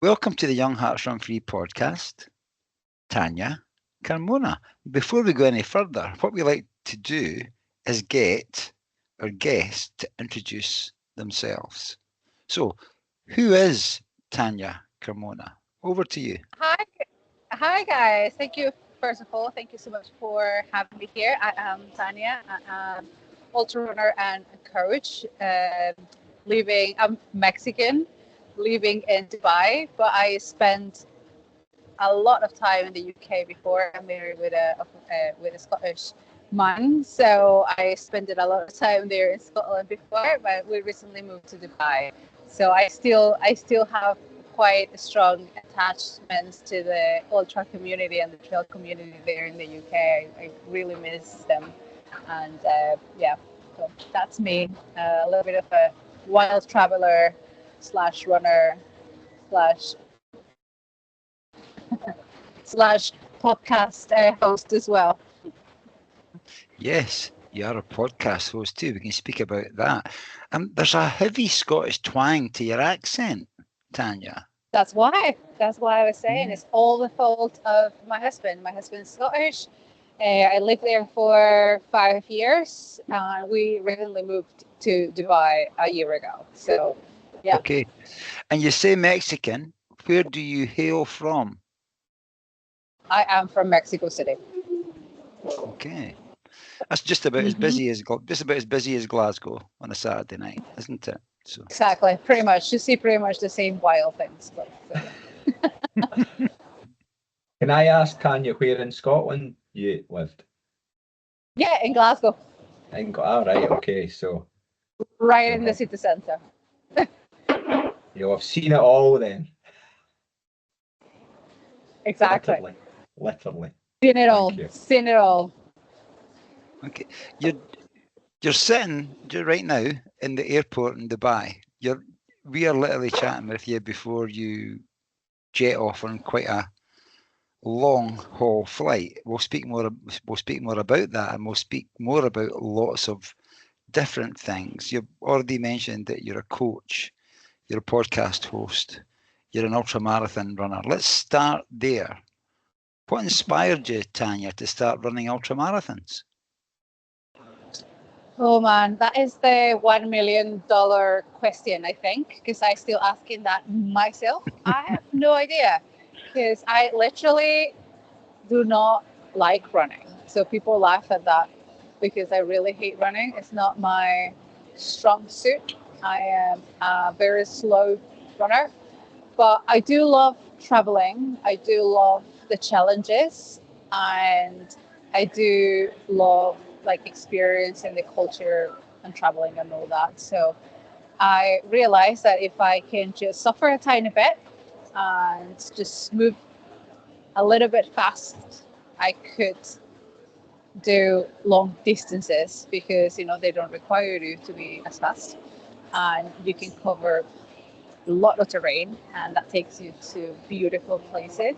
Welcome to the Young Hearts Run Free podcast, Tania Carmona. Before we go any further, what we like to do is get our guests to introduce themselves. So, who is Tania Carmona? Over to you. Hi guys. First of all, thank you so much for having me here. I am Tania. I'm ultra runner and coach. I'm Mexican, living in Dubai, but I spent a lot of time in the UK before. I'm married with a Scottish man, so I spent a lot of time there in Scotland before. But we recently moved to Dubai, so I still have quite strong attachments to the ultra community and the trail community there in the UK. I really miss them, and yeah, so that's me. A little bit of a wild traveler slash runner slash slash podcast host as well. Yes, you are a podcast host too. We can speak about that. There's a heavy Scottish twang to your accent, Tania. That's why I was saying it's all the fault of my husband. My husband's Scottish. I lived there for 5 years. We recently moved to Dubai a year ago. So, yeah. Okay. And you say Mexican. Where do you hail from? I am from Mexico City. Okay. That's just about as busy as Glasgow on a Saturday night, isn't it? So. Exactly, pretty much. You see pretty much the same wild things. But, Can I ask Tanya where in Scotland you lived? Yeah, in Glasgow. All right, okay, so right in the city centre. You'll have seen it all then. Exactly. Literally. Seen it all. Okay, you're sitting right now in the airport in Dubai. We are literally chatting with you before you jet off on quite a long haul flight. We'll speak more about that, and we'll speak more about lots of different things. You've already mentioned that you're a coach, you're a podcast host, you're an ultra marathon runner. Let's start there. What inspired you, Tania, to start running ultra marathons? Oh man, that is the $1 million question, I think, because I'm still asking that myself. I have no idea, because I literally do not like running. So people laugh at that because I really hate running. It's not my strong suit. I am a very slow runner, but I do love traveling. I do love the challenges, and I do love experiencing the culture and traveling and all that. So I realized that if I can just suffer a tiny bit and just move a little bit fast, I could do long distances, because they don't require you to be as fast, and you can cover a lot of terrain, and that takes you to beautiful places,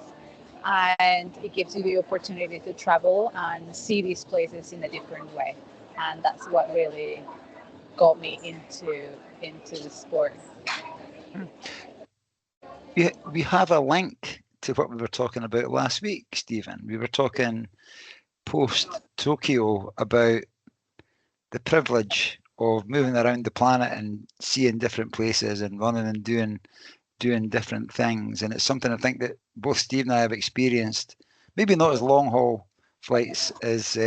and it gives you the opportunity to travel and see these places in a different way. And that's what really got me into the sport. We have a link to what we were talking about last week, Stephen. We were talking post Tokyo about the privilege of moving around the planet and seeing different places and running and doing different things. And it's something I think that both Steve and I have experienced, maybe not as long haul flights as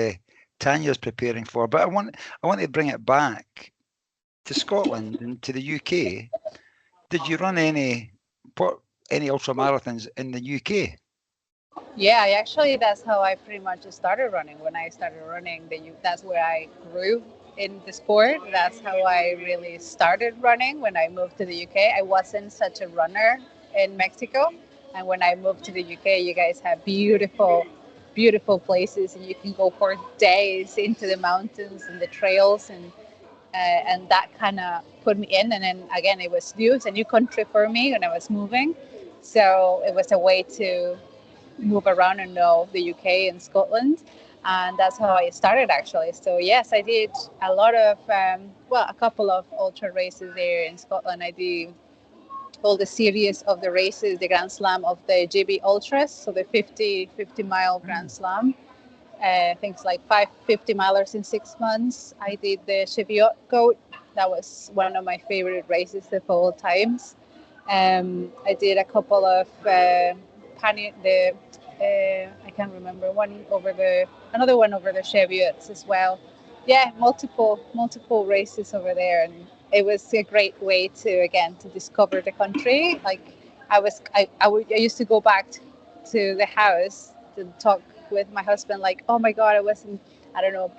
Tanya's preparing for, but I want to bring it back to Scotland and to the UK. Did you run any ultra marathons in the UK? Yeah, that's how I pretty much started running. When I started running, that's where I grew in the sport. That's how I really started running. When I moved to the UK, I wasn't such a runner in Mexico, and when I moved to the UK, you guys have beautiful places, and you can go for days into the mountains and the trails, and that kind of put me in. And then again, it was new. It's a new country for me when I was moving, so it was a way to move around and know the UK and Scotland. And that's how I started, actually. So yes, I did a lot of a couple of ultra races there in Scotland. I did all the series of the races, the Grand Slam of the GB Ultras, so the 50-mile Grand Slam. Things like 550 milers in 6 months. I did the Cheviot Goat. That was one of my favorite races of all times. I did a couple of I can't remember another one over the Cheviots as well. Yeah, multiple races over there, and it was a great way to discover the country. Like I used to go back to the house to talk with my husband, like, oh my god, I was in, I don't know,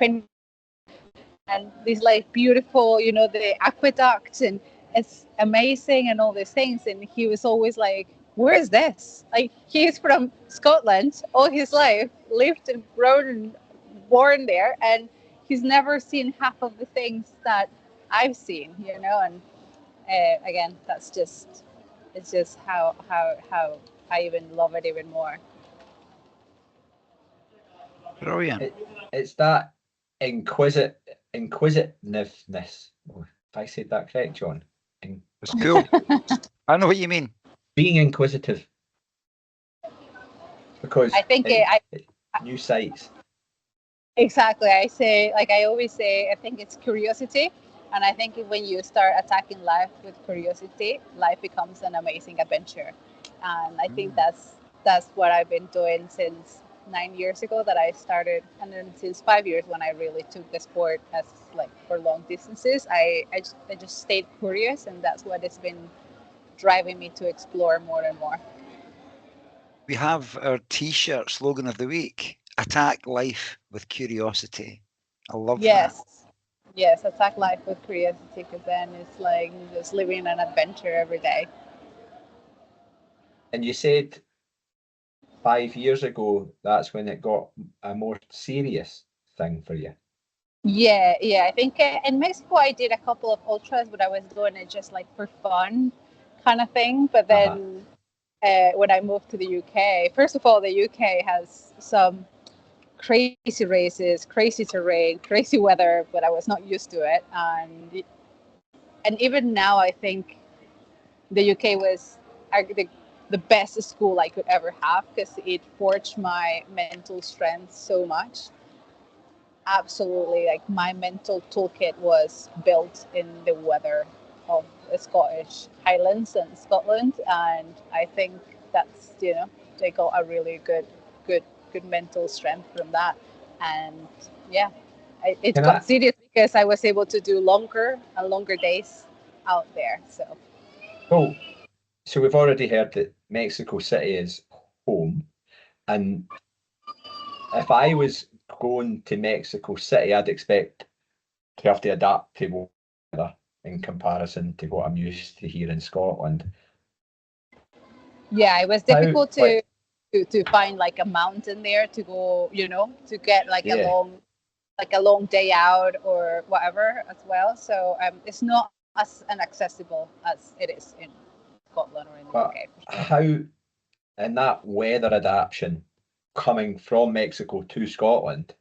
and these like beautiful, the aqueduct, and it's amazing and all these things, and he was always like, where is this? Like, he's from Scotland all his life, lived and grown and born there, and he's never seen half of the things that I've seen, and again, it's just how I even love it even more. Brilliant. It's that inquisitiveness. Oh, if I said that correct, John. It's cool. I know what you mean. Being inquisitive. Because I think new sites. Exactly. I always say, I think it's curiosity. And I think when you start attacking life with curiosity, life becomes an amazing adventure. And I think that's what I've been doing since 9 years ago that I started. And then since 5 years when I really took the sport as like for long distances, I just stayed curious. And that's what has been driving me to explore more and more. We have our T-shirt slogan of the week: attack life with curiosity. I love that. Yes, attack life with curiosity, because then it's like just living an adventure every day. And you said 5 years ago, that's when it got a more serious thing for you. Yeah. I think in Mexico I did a couple of ultras, but I was doing it just like for fun kind of thing. But then when I moved to the UK, first of all, the UK has some crazy races, crazy terrain, crazy weather, but I was not used to it. And even now, I think the UK was the best school I could ever have, because it forged my mental strength so much. Absolutely, like my mental toolkit was built in the weather of the Scottish Highlands and Scotland, and I think that's they got a really good mental strength from that. And yeah, it got serious because I was able to do longer days out there. So we've already heard that Mexico City is home, and if I was going to Mexico City, I'd expect to have to adapt to weather in comparison to what I'm used to here in Scotland. Yeah, it was difficult to find like a mountain there to go, to get like a long day out or whatever as well. So it's not as inaccessible as it is in Scotland or in the UK. How, in that weather adaptation, coming from Mexico to Scotland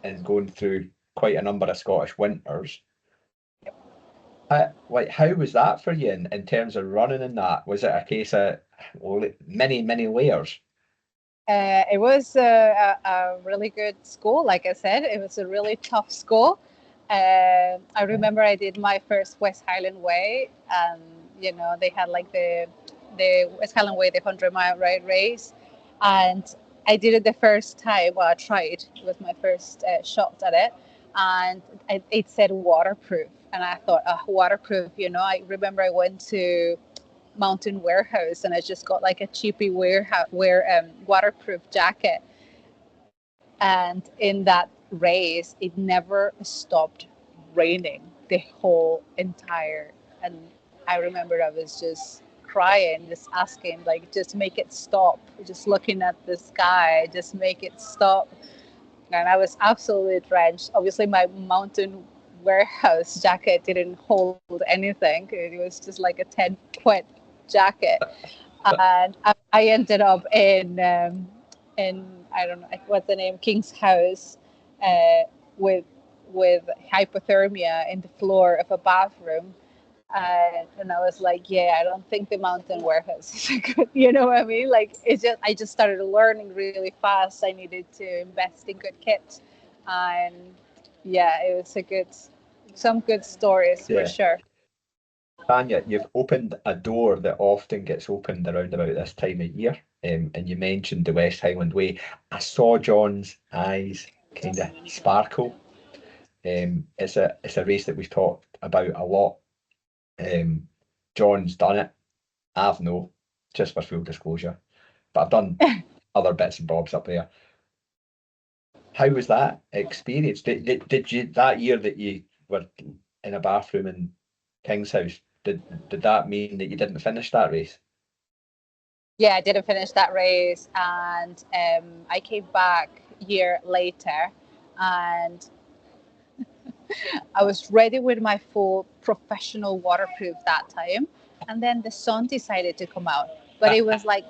and going through quite a number of Scottish winters, how was that for you in terms of running in that? Was it a case of many layers? It was a really good school. Like I said, it was a really tough school. I remember I did my first West Highland Way, and they had like the West Highland Way, the 100-mile race, and I did it the first time. Well, I tried. It was my first shot at it, and it said waterproof, and I thought, waterproof. I remember I went to Mountain Warehouse and I just got like a cheapy waterproof jacket, and in that race it never stopped raining the whole entire, and I remember I was just crying, just asking, like, just make it stop, just looking at the sky, just make it stop. And I was absolutely drenched. Obviously my Mountain Warehouse jacket didn't hold anything. It was just like a 10-foot jacket, and I ended up in I don't know what's the name, King's House, with hypothermia in the floor of a bathroom, And I was like, yeah, I don't think the mountain warehouse is a good, you know what I mean? Like, I just started learning really fast. I needed to invest in good kit. And yeah, it was some good stories for sure. Tanya, you've opened a door that often gets opened around about this time of year, and you mentioned the West Highland Way. I saw John's eyes kind of sparkle. It's a race that we've talked about a lot. John's done it. I've no, just for full disclosure, but I've done other bits and bobs up there. How was that experience? Did you, that year that you were in a bathroom in King's House, did that mean that you didn't finish that race? Yeah, I didn't finish that race, and I came back a year later, and I was ready with my full professional waterproof that time, and then the sun decided to come out, but it was like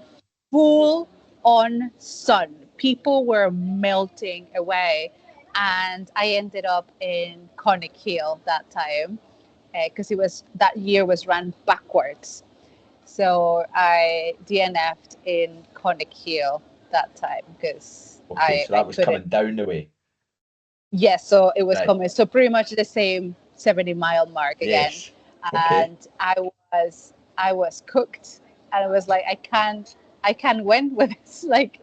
full on sun. People were melting away, and I ended up in Conic Hill that time because that year was run backwards. So I DNF'd in Conic Hill that time because so that was coming down the way. Yes, so it was coming. So pretty much the same 70-mile mark again. Yes. And I was cooked, and I was like, I can't win with this. Like,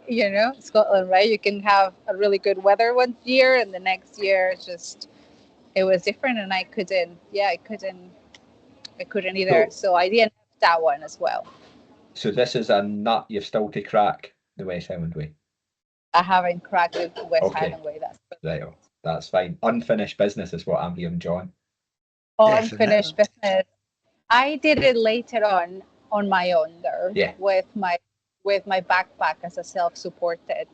Scotland, right? You can have a really good weather one year, and the next year it was different, and I couldn't either. So I didn't have that one as well. So this is a nut you've still to crack, the West Highland Way. I haven't cracked the West Highland Way. That's fine. Unfinished business is what I'm hearing, John. Unfinished business. I did it later on my own there. Yeah. With my backpack as a self-supported.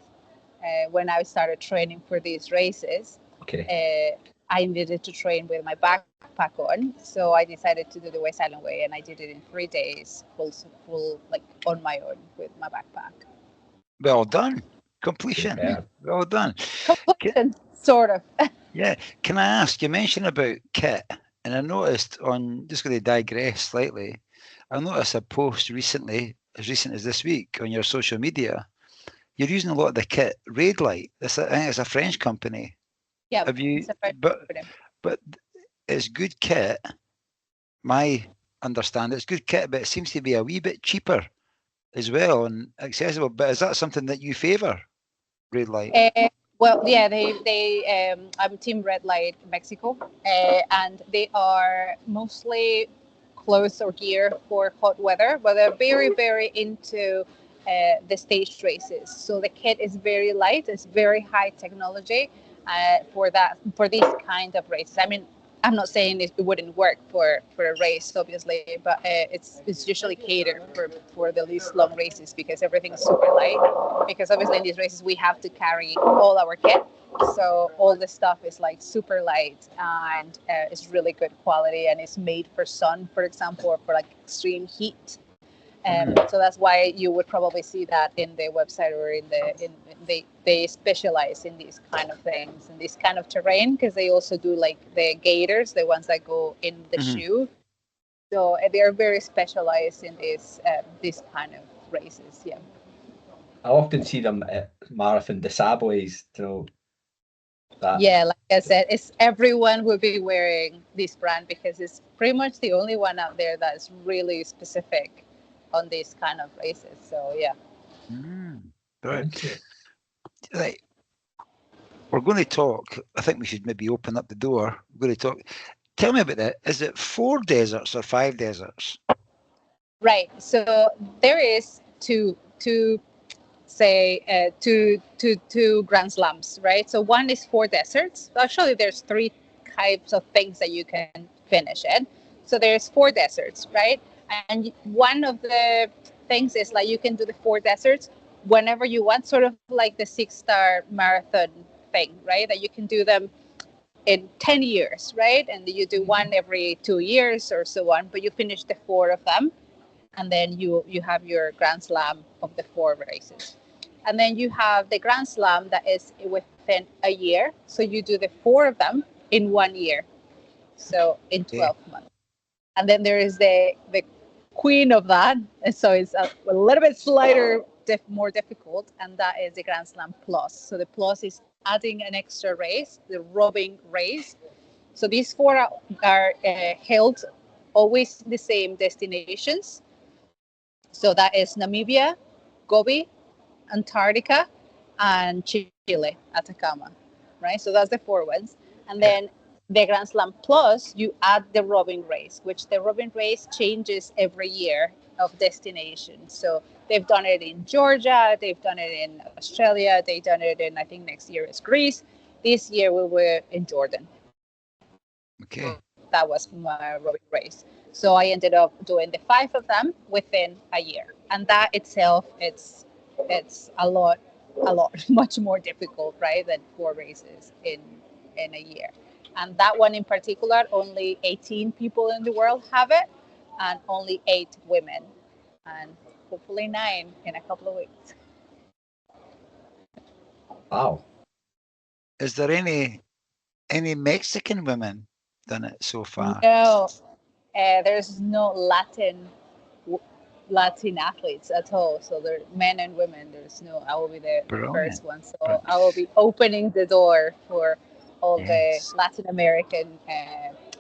When I started training for these races, I needed to train with my backpack on, so I decided to do the West Highland Way, and I did it in 3 days, full like on my own with my backpack. Well done. Completion. Yeah. Well done. Completion, sort of. Yeah. Can I ask, you mentioned about kit, and I noticed just going to digress slightly, I noticed a post recently, as recent as this week, on your social media. You're using a lot of the kit, Red Light. I think it's a French company. Yeah. Have you? But it's good kit. My understanding, it's good kit, but it seems to be a wee bit cheaper as well and accessible. But is that something that you favour, Red Light? Well, yeah, I'm Team Red Light Mexico, and they are mostly clothes or gear for hot weather, but they're very, very into the stage races. So the kit is very light, it's very high technology for these kind of races. I mean, I'm not saying it wouldn't work for a race, obviously, but it's usually catered for the least long races because everything is super light. Because obviously in these races we have to carry all our kit, so all the stuff is like super light and it's really good quality, and it's made for sun, for example, or for like extreme heat. So that's why you would probably see that in the website or they specialize in these kind of things and this kind of terrain, because they also do like the gaiters, the ones that go in the shoe. So they are very specialized in this kind of races. Yeah. I often see them at Marathon des Sables, that. Yeah, like I said, everyone will be wearing this brand because it's pretty much the only one out there that is really specific on these kind of races. So yeah. Right. We're going to talk. I think we should maybe open up the door. We're going to talk. Tell me about that. Is it 4 deserts or 5 deserts? Right. So there is two Grand Slams, right? So one is 4 deserts. Actually, there's 3 types of things that you can finish in. So there's 4 deserts, right? And one of the things is like you can do the 4 deserts whenever you want, sort of like the 6-star marathon thing, right? That you can do them in 10 years, right? And you do one every 2 years or so on, but you finish the 4 of them. And then you have your Grand Slam of the 4 races. And then you have the Grand Slam that is within a year. So you do the 4 of them in 1 year. So in 12 months. And then there is the queen of that, and so it's a little bit slighter, more difficult, and that is the Grand Slam Plus. So the Plus is adding an extra race, the Robin race. So these four are held always the same destinations. So that is Namibia, Gobi, Antarctica, and Chile, Atacama, right? So that's the four ones. And then the Grand Slam Plus, you add the Robin race, which the Robin race changes every year of destination. So they've done it in Georgia, they've done it in Australia, they've done it in, I think next year is Greece. This year we were in Jordan. Okay. That was my Robin race. So I ended up doing the 5 of them within a year. And that itself, it's a lot, much more difficult, right, than 4 races in a year. And that one in particular, only 18 people in the world have it, and only 8 women, and hopefully 9 in a couple of weeks. Wow. Is there any Mexican women done it so far? No, there's no Latin athletes at all. So they're men and women. There's no. I will be the first one. So I will be opening the door for all the Latin American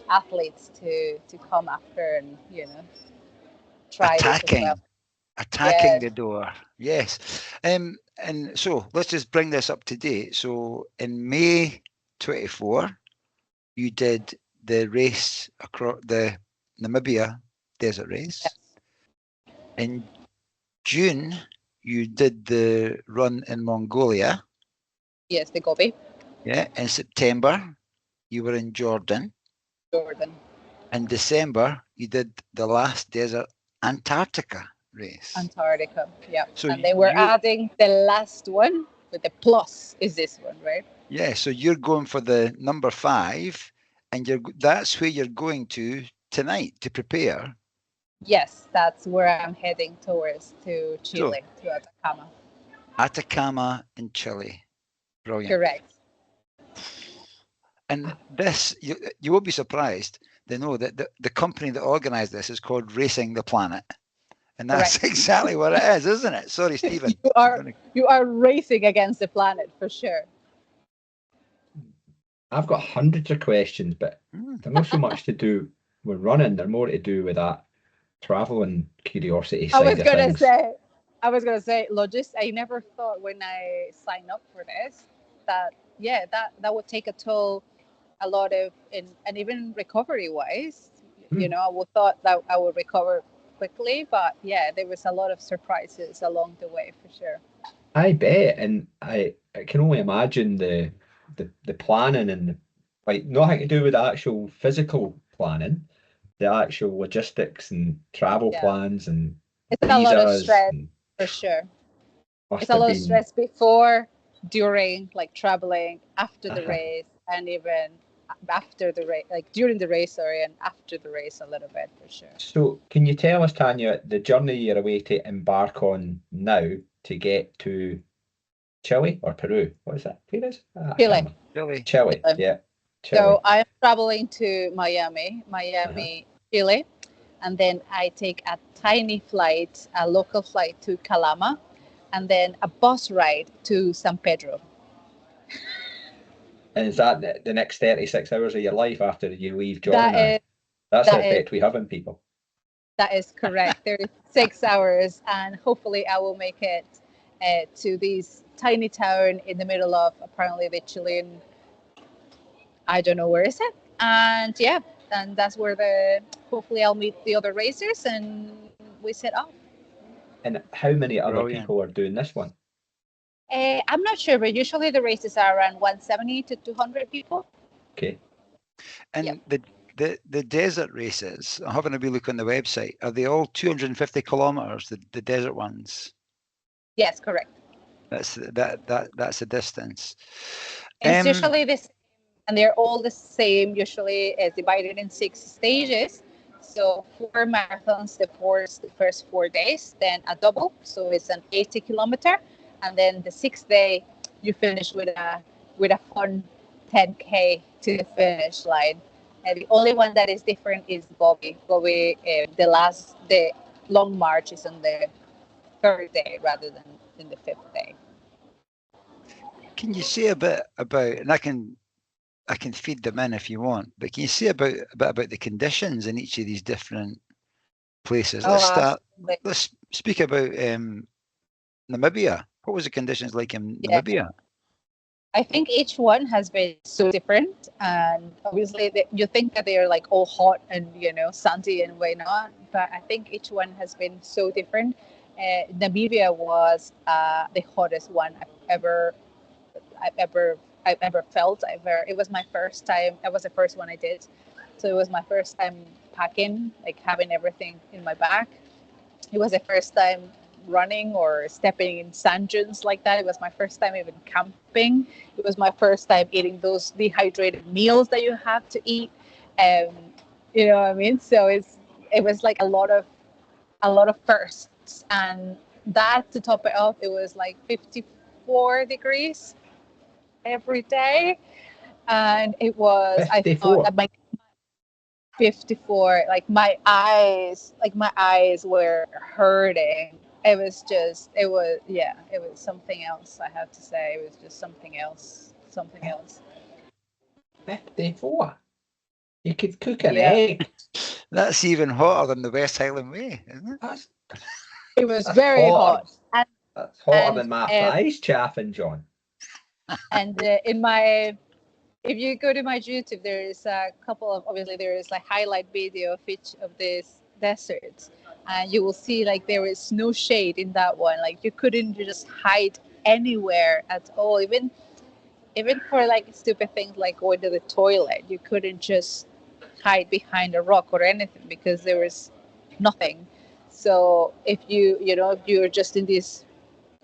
athletes to come after and try attacking the door. Yes. And so let's just bring this up to date. So in May 24, you did the race across the Namibia desert race. Yes. In June, you did the run in Mongolia. Yes, the Gobi. Yeah. In September, you were in Jordan. In December, you did the last desert Antarctica race. Antarctica, yeah. So and they were adding the last one, but the plus is this one, right? Yeah, so you're going for the number 5, and that's where you're going to tonight to prepare. Yes, that's where I'm heading towards, to Chile, to Atacama. Atacama in Chile. Brilliant. Correct. And this, you won't be surprised to know that the company that organised this is called Racing the Planet. And that's exactly what it is, isn't it? Sorry, Stephen. You are racing against the planet, for sure. I've got hundreds of questions, but they're not so much to do with running. They're more to do with that travel and curiosity side of things. I was gonna say, I never thought when I signed up for this that would take a toll, a lot of, and even recovery wise. I would thought that I would recover quickly, but there was a lot of surprises along the way, for sure. I bet, and I can only imagine the planning and nothing to do with the actual physical planning, the actual logistics and travel plans and it's a lot of stress, for sure. It's a lot of stress before, during, like traveling, after the race, and even after the race, like during the race, and after the race a little bit, for sure. So can you tell us, Tania, the journey you're away to embark on now to get to Chile or Peru? What is that? Where is Chile, yeah. Chile. So I'm traveling to Miami, Chile, and then I take a tiny flight, a local flight to Calama, and then a bus ride to San Pedro. And is that the next 36 hours of your life after you leave Jordan? That's the effect we have on people. That is correct. 36 hours, and hopefully I will make it to this tiny town in the middle of apparently the Chilean, I don't know where is it, and and that's where hopefully I'll meet the other racers and we set off. And how many other people are doing this one? I'm not sure, but usually the races are around 170 to 200 people. Okay. And the desert races, I'm having a wee look on the website, are they all 250 kilometers, the desert ones? Yes, correct. That's the distance. It's usually this, and they're all the same. Usually, divided in 6 stages. So 4 marathons the first 4 days, then a double, so it's an 80 kilometer, and then the 6th day you finish with a fun 10K to the finish line. And the only one that is different is Gobi. Gobi, the long march is on the third day rather than in the fifth day. Can you say a bit about, and I can feed them in if you want, but can you say a bit about the conditions in each of these different places? Let's speak about Namibia. What was the conditions like in Namibia? I think each one has been so different, and obviously you think that they're like all hot and sandy and whatnot, but I think each one has been so different. Namibia was the hottest one I've ever felt. It was my first time. That was the first one I did, so it was my first time packing, like having everything in my bag. It was the first time running or stepping in sand dunes like that. It was my first time even camping. It was my first time eating those dehydrated meals that you have to eat. You know what I mean? So it was like a lot of firsts, and that to top it off, it was like 54 degrees every day, and it was 54. I thought that my 54, like my eyes were hurting. It was something else, I have to say. It was just something else. 54. You could cook an egg. That's even hotter than the West Highland Way, isn't it? It was very hot. That's hotter than my thighs chaffing, John. And if you go to my YouTube, there is a couple of, obviously there is like highlight video of each of these deserts, and you will see like there is no shade in that one. Like you couldn't just hide anywhere at all, even for like stupid things like going to the toilet. You couldn't just hide behind a rock or anything because there was nothing. So if you're just in this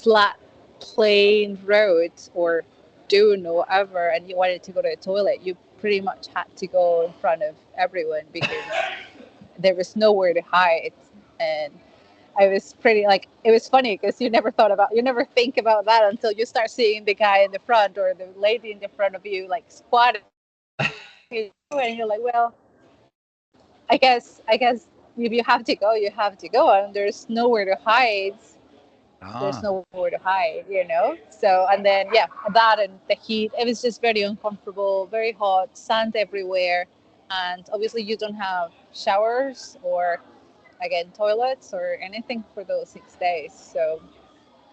flat plain road or dune or whatever, and you wanted to go to the toilet, you pretty much had to go in front of everyone because there was nowhere to hide. And I was it was funny because you never think about that until you start seeing the guy in the front or the lady in the front of you like squatting, and you're like, well, I guess if you have to go, you have to go, and there's nowhere to hide. There's nowhere to hide, So, and then, that and the heat, it was just very uncomfortable, very hot, sand everywhere. And obviously you don't have showers or, again, toilets or anything for those 6 days. So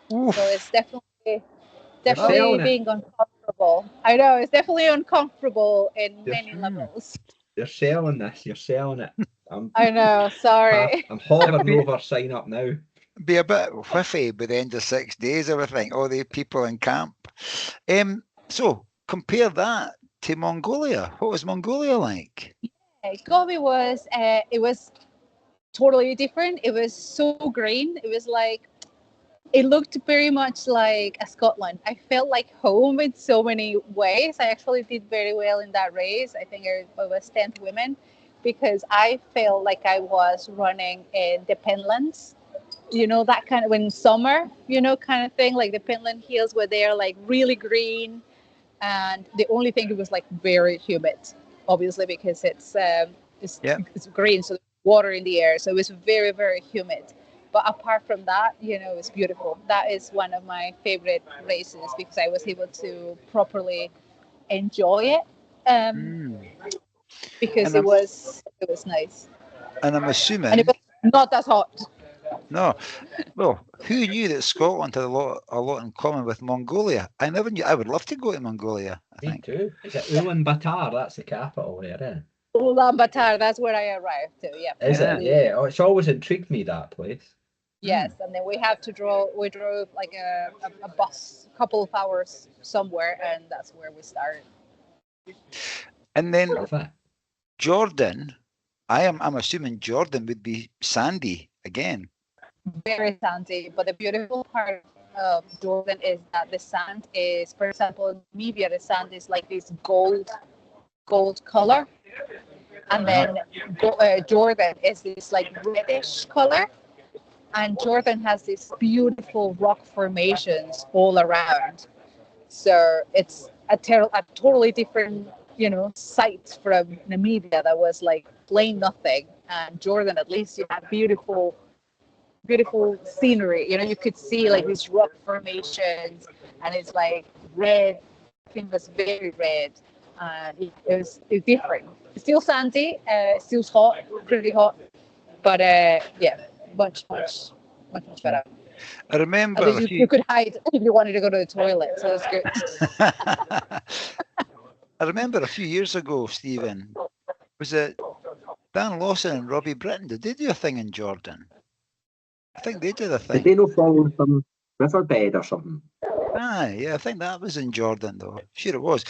it's definitely being uncomfortable. I know, it's definitely uncomfortable in many levels. You're selling this. You're selling it. I know, sorry. I'm hovering over sign up now. Be a bit whiffy by the end of 6 days, I would think, all the people in camp. So compare that to Mongolia. What was Mongolia like? Gobi was it was totally different. It was so green. It was like, it looked very much like a Scotland. I felt like home in so many ways. I actually did very well in that race. I think I was 10th women because I felt like I was running in the Pentlands. That kind of, when summer, kind of thing, like the Pentland Hills where they're like really green. And the only thing, it was like very humid, obviously, because it's green, so there's water in the air. So it was very, very humid. But apart from that, it was beautiful. That is one of my favorite races because I was able to properly enjoy it. Because it was nice. And I'm assuming. And it was not as hot. No. Well, who knew that Scotland had a lot in common with Mongolia? I never knew. I would love to go to Mongolia. Me too. Is it Ulaanbaatar? That's the capital there, isn't it? Ulaanbaatar, that's where I arrived to. Yeah. Is it? Yeah. Oh, it's always intrigued me, that place. Yes, and then we drove like a bus, a couple of hours somewhere, and that's where we started. And then Jordan, I'm assuming Jordan would be sandy again. Very sandy, but the beautiful part of Jordan is that the sand is, for example, in Namibia, the sand is like this gold color, and then Jordan is this like reddish color. And Jordan has these beautiful rock formations all around. So it's a totally different sight from Namibia that was like plain nothing. And Jordan, at least you had beautiful scenery. You could see like these rock formations, and it's like red. I think it was very red, and it was different. It's still sandy, still hot, pretty hot, but yeah, much better. I remember At least you could hide if you wanted to go to the toilet, so it's good. I remember a few years ago, Stephen, was it Dan Lawson and Robbie Britton? Did they do a thing in Jordan? I think they did a thing. Did they not follow some riverbed or something? Yeah, I think that was in Jordan, though. Sure it was.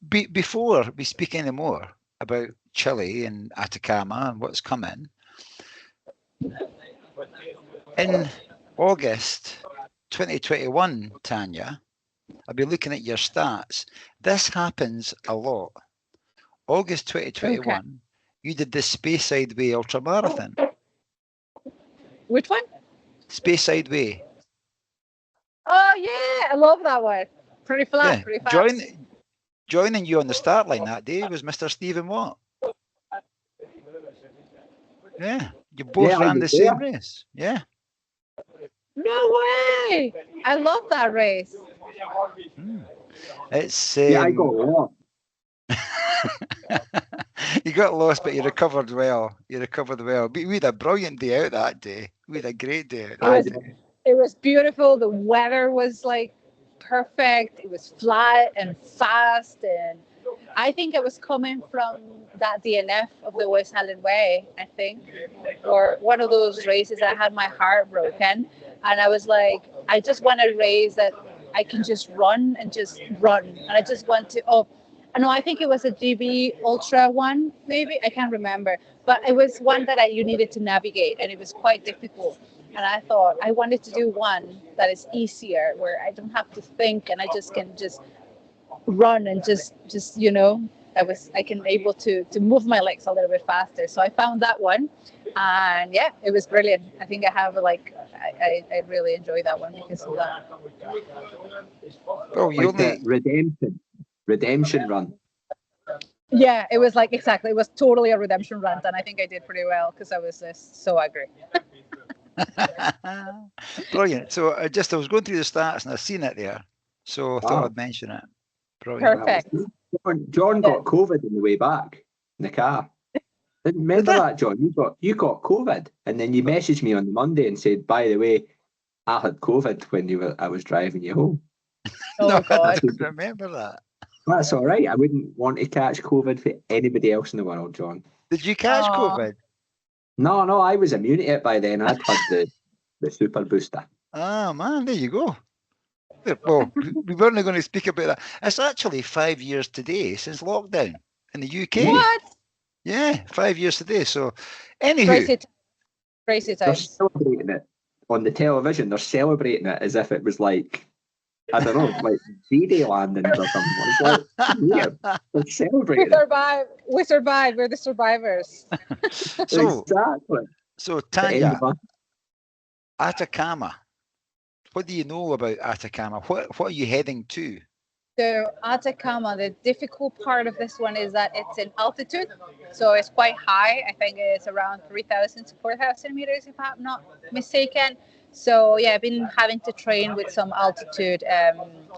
Before we speak any more about Chile and Atacama and what's coming, in August 2021, Tania, I'll be looking at your stats. This happens a lot. August 2021, okay. You did the Speyside Way ultramarathon. Which one? Speyside Way. Oh yeah, I love that one. Pretty flat, pretty fast. Joining you on the start line that day was Mr. Stephen Watt. Yeah, you both ran the same race. Yeah. No way! I love that race. It's yeah, I got lost. You got lost, but you recovered well. You recovered well. We had a brilliant day out that day. We had a great day out that day. It was beautiful. The weather was like perfect. It was flat and fast, and I think it was coming from that DNF of the West Highland Way, I think, or one of those races that had my heart broken, and I was like, I just want a race that I can just run, and I just want to. Oh, no, I think it was a GB Ultra one, maybe, I can't remember, but it was one that you needed to navigate, and it was quite difficult. And I thought I wanted to do one that is easier, where I don't have to think, and I just can run and just I can able to move my legs a little bit faster. So I found that one, and yeah, it was brilliant. I think I have I really enjoy that one because of that. Oh, you like the redemption run. Yeah, it was like exactly. It was totally a redemption run, and I think I did pretty well because I was just so angry. Brilliant. So I was going through the stats and I've seen it there, so I thought I'd mention it. Brilliant. Perfect. John got COVID on the way back in the car. Remember that, John? You got COVID, and then you messaged me on the Monday and said, "By the way, I had COVID when I was driving you home." Oh no, God! I don't remember that. That's all right. I wouldn't want to catch COVID for anybody else in the world, John. Did you catch COVID? No, I was immune to it by then. I'd had the super booster. Ah, man, there you go. Well, we weren't going to speak about that. It's actually 5 years today since lockdown in the UK. What? Yeah, 5 years today. So, anywho. Crazy time. They're celebrating it on the television. They're celebrating it as if it was like, I don't know, like D-Day landings or something. It's like, yeah, they're celebrating it. We survived. We're the survivors. Exactly. So, Tania, Atacama. What do you know about Atacama? What are you heading to? So Atacama, the difficult part of this one is that it's in altitude. So it's quite high. I think it's around 3,000 to 4,000 meters, if I'm not mistaken. So yeah, I've been having to train with some altitude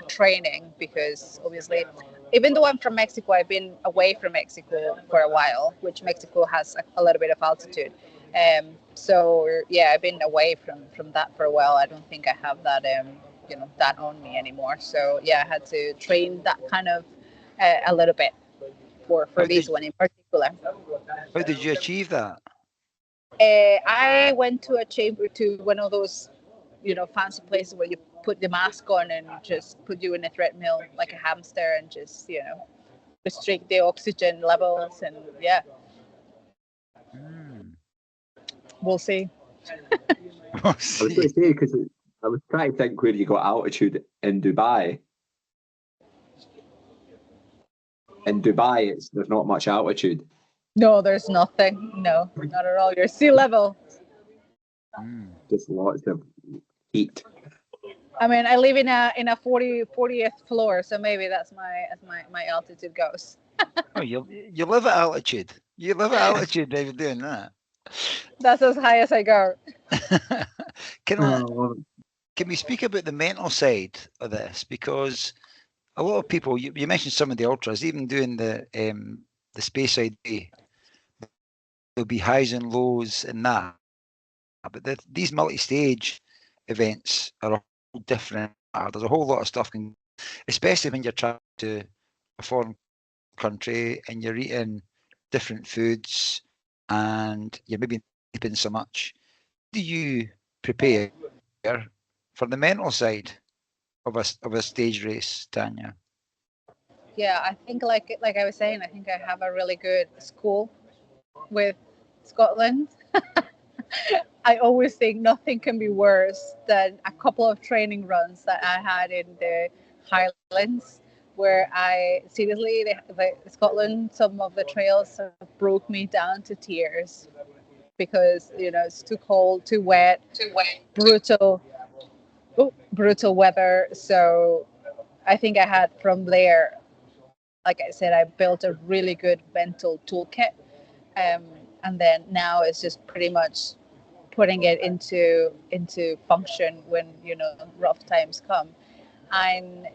training because obviously, even though I'm from Mexico, I've been away from Mexico for a while, which Mexico has a little bit of altitude. So yeah, I've been away from that for a while. I don't think I have that that on me anymore. So yeah, I had to train that kind of a little bit for this one in particular. How did you achieve that? I went to one of those fancy places where you put the mask on and just put you in a treadmill like a hamster and just restrict the oxygen levels, and yeah. We'll see. We'll see. I was going to say, because I was trying to think where you got altitude in Dubai. In Dubai, there's not much altitude. No, there's nothing. No, not at all. You're sea level. Just lots of heat. I mean, I live in a 40th floor, so maybe that's my altitude goes. Oh, you live at altitude. You live at altitude if you're doing that. That's as high as I go. Can we speak about the mental side of this? Because a lot of people, you mentioned some of the ultras, even doing the space ID, there'll be highs and lows in that. But these multi-stage events are a whole different. There's a whole lot of stuff, especially when you're traveling to a foreign country and you're eating different foods and you're maybe sleeping so much. Do you prepare for the mental side of a stage race, Tania? Yeah, I think like I was saying, I think I have a really good school with Scotland. I always think nothing can be worse than a couple of training runs that I had in the Highlands, where I seriously, Scotland, some of the trails sort of broke me down to tears because it's too cold, too wet, brutal, brutal weather. So I think I had from there, like I said, I built a really good mental toolkit, and then now it's just pretty much putting it into function when rough times come. And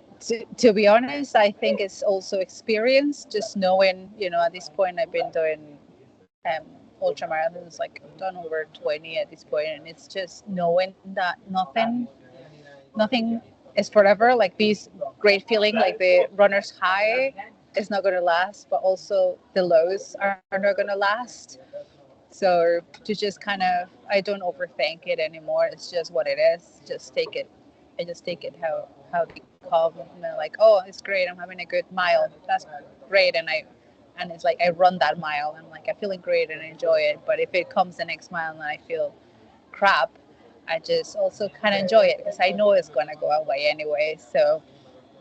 to be honest, I think it's also experience, just knowing, at this point I've been doing ultra marathons, like I've done over 20 at this point, and it's just knowing that nothing is forever. Like these great feeling, like the runner's high is not going to last, but also the lows are not going to last. So to just I don't overthink it anymore. It's just what it is. Just take it. I just take it how they come. And they're like, oh, it's great. I'm having a good mile. That's great. And it's like I run that mile. And I'm feeling great and I enjoy it. But if it comes the next mile and I feel crap, I just also kind of enjoy it because I know it's gonna go away anyway. So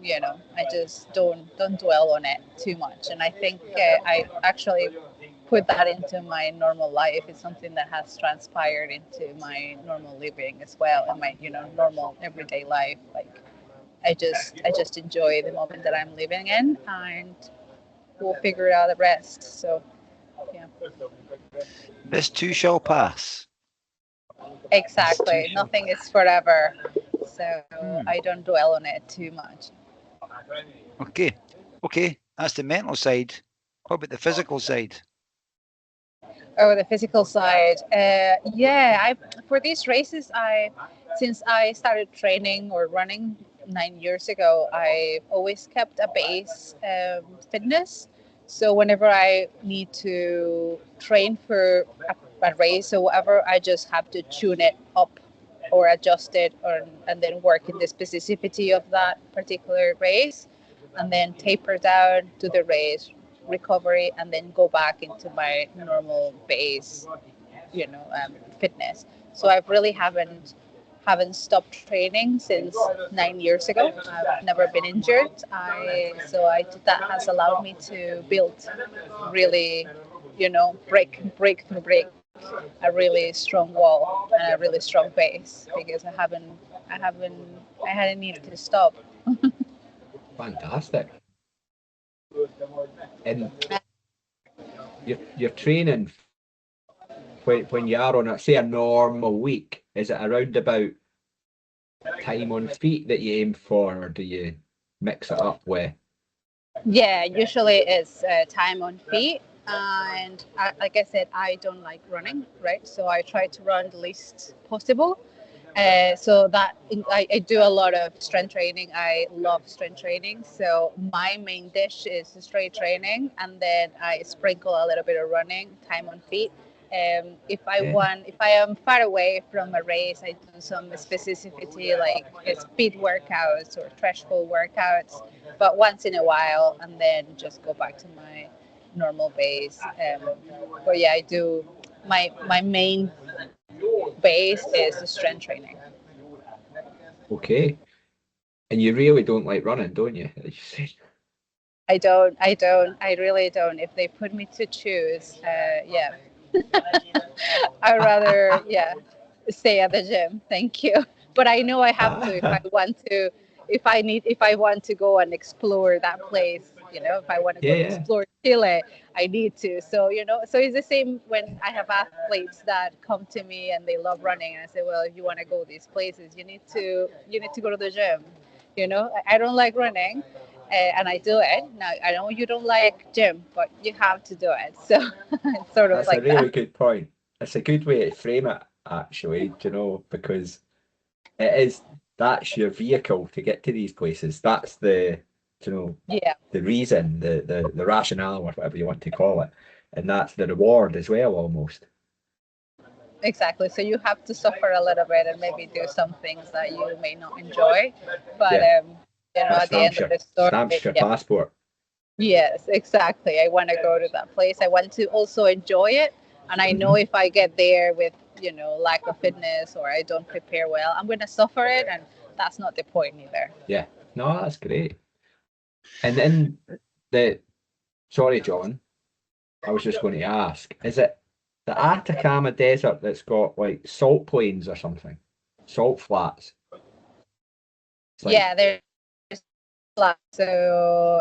I just don't dwell on it too much. And I think I actually put that into my normal life. It's something that has transpired into my normal living as well, and my normal everyday life. Like I just enjoy the moment that I'm living in, and we'll figure out the rest. So yeah, this too shall pass. Exactly. Nothing is forever, so I don't dwell on it too much. Okay, that's the mental side. What about the physical side? Oh, the physical side. Yeah, for these races, since I started training or running 9 years ago, I've always kept a base fitness. So whenever I need to train for a race or whatever, I just have to tune it up or adjust it, and then work in the specificity of that particular race, and then taper down to the race recovery, and then go back into my normal base, fitness. So I really haven't stopped training since 9 years ago. I've never been injured. That has allowed me to build really, break through break a really strong wall and a really strong base because I hadn't needed to stop. Fantastic. And you're training when you are on a normal week, is it around about time on feet that you aim for, or do you mix it up with? Yeah, usually it's time on feet. And like I said, I don't like running, right? So I try to run the least possible. So that I do a lot of strength training. I love strength training. So my main dish is strength training, and then I sprinkle a little bit of running, time on feet. If I am far away from a race, I do some specificity like speed workouts or threshold workouts, but once in a while, and then just go back to my normal base. But yeah, I do my main base is strength training. Okay. And you really don't like running, don't you? As you said. I don't. I really don't. If they put me to choose, yeah, I'd rather, yeah, stay at the gym. Thank you. But I know I have to if I want to, if I want to go and explore that place. If I want to go and explore Chile, I need to. So, so it's the same when I have athletes that come to me and they love running, and I say, well, if you want to go these places, you need to go to the gym. I don't like running, and I do it. Now, I know you don't like gym, but you have to do it. So it's sort of That's a like really that. good point. It's a good way to frame it, actually, because that's your vehicle to get to these places. That's Yeah, the reason, the rationale, or whatever you want to call it. And that's the reward as well, almost. exactly. So you have to suffer a little bit and maybe do some things that you may not enjoy, but Yeah. That at the end of the stamps story, your yeah. passport. Yes, exactly. I want to go to that place. I want to also enjoy it. And I know if I get there with, lack of fitness or I don't prepare well, I'm going to suffer it. And that's not the point either. Yeah. No, that's great. And then sorry, John, I was just going to ask, is it the Atacama Desert that's got like salt plains or something? Salt flats. It's like, Yeah, there's flats. So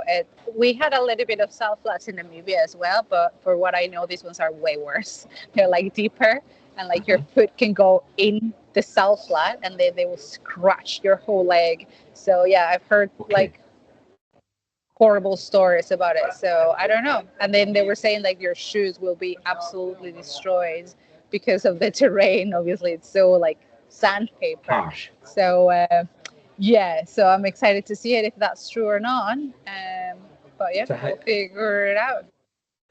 we had a little bit of salt flats in Namibia as well. But for what I know, these ones are way worse. They're like deeper and like your foot can go in the salt flat and they will scratch your whole leg. So yeah, I've heard like horrible stories about it. So I don't know. And then they were saying like your shoes will be absolutely destroyed because of the terrain. Obviously, it's so like sandpaper. harsh. So yeah, so I'm excited to see it if that's true or not. But yeah, So we'll figure it out.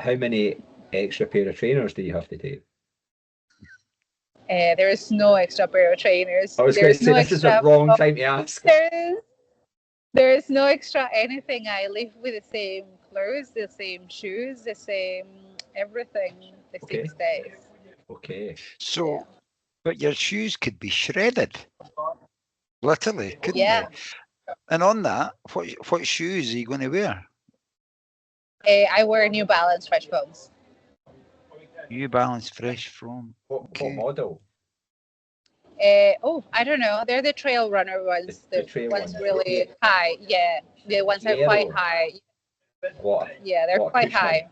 how many extra pair of trainers do you have to take? There is no extra pair of trainers. I was going to There's say no this is the extra. wrong time to ask. There is no extra anything. I live with the same clothes, the same shoes, the same everything, the same stays. Okay. So, but your shoes could be shredded, literally, couldn't Yeah. they? And on that, what shoes are you going to wear? I wear New Balance Fresh Foams. New Balance Fresh Foam. What model? I don't know. They're the trail runner ones. The The trail ones ones. really high. Yeah, the ones are quite high. What? Yeah, they're What quite cushioning? high.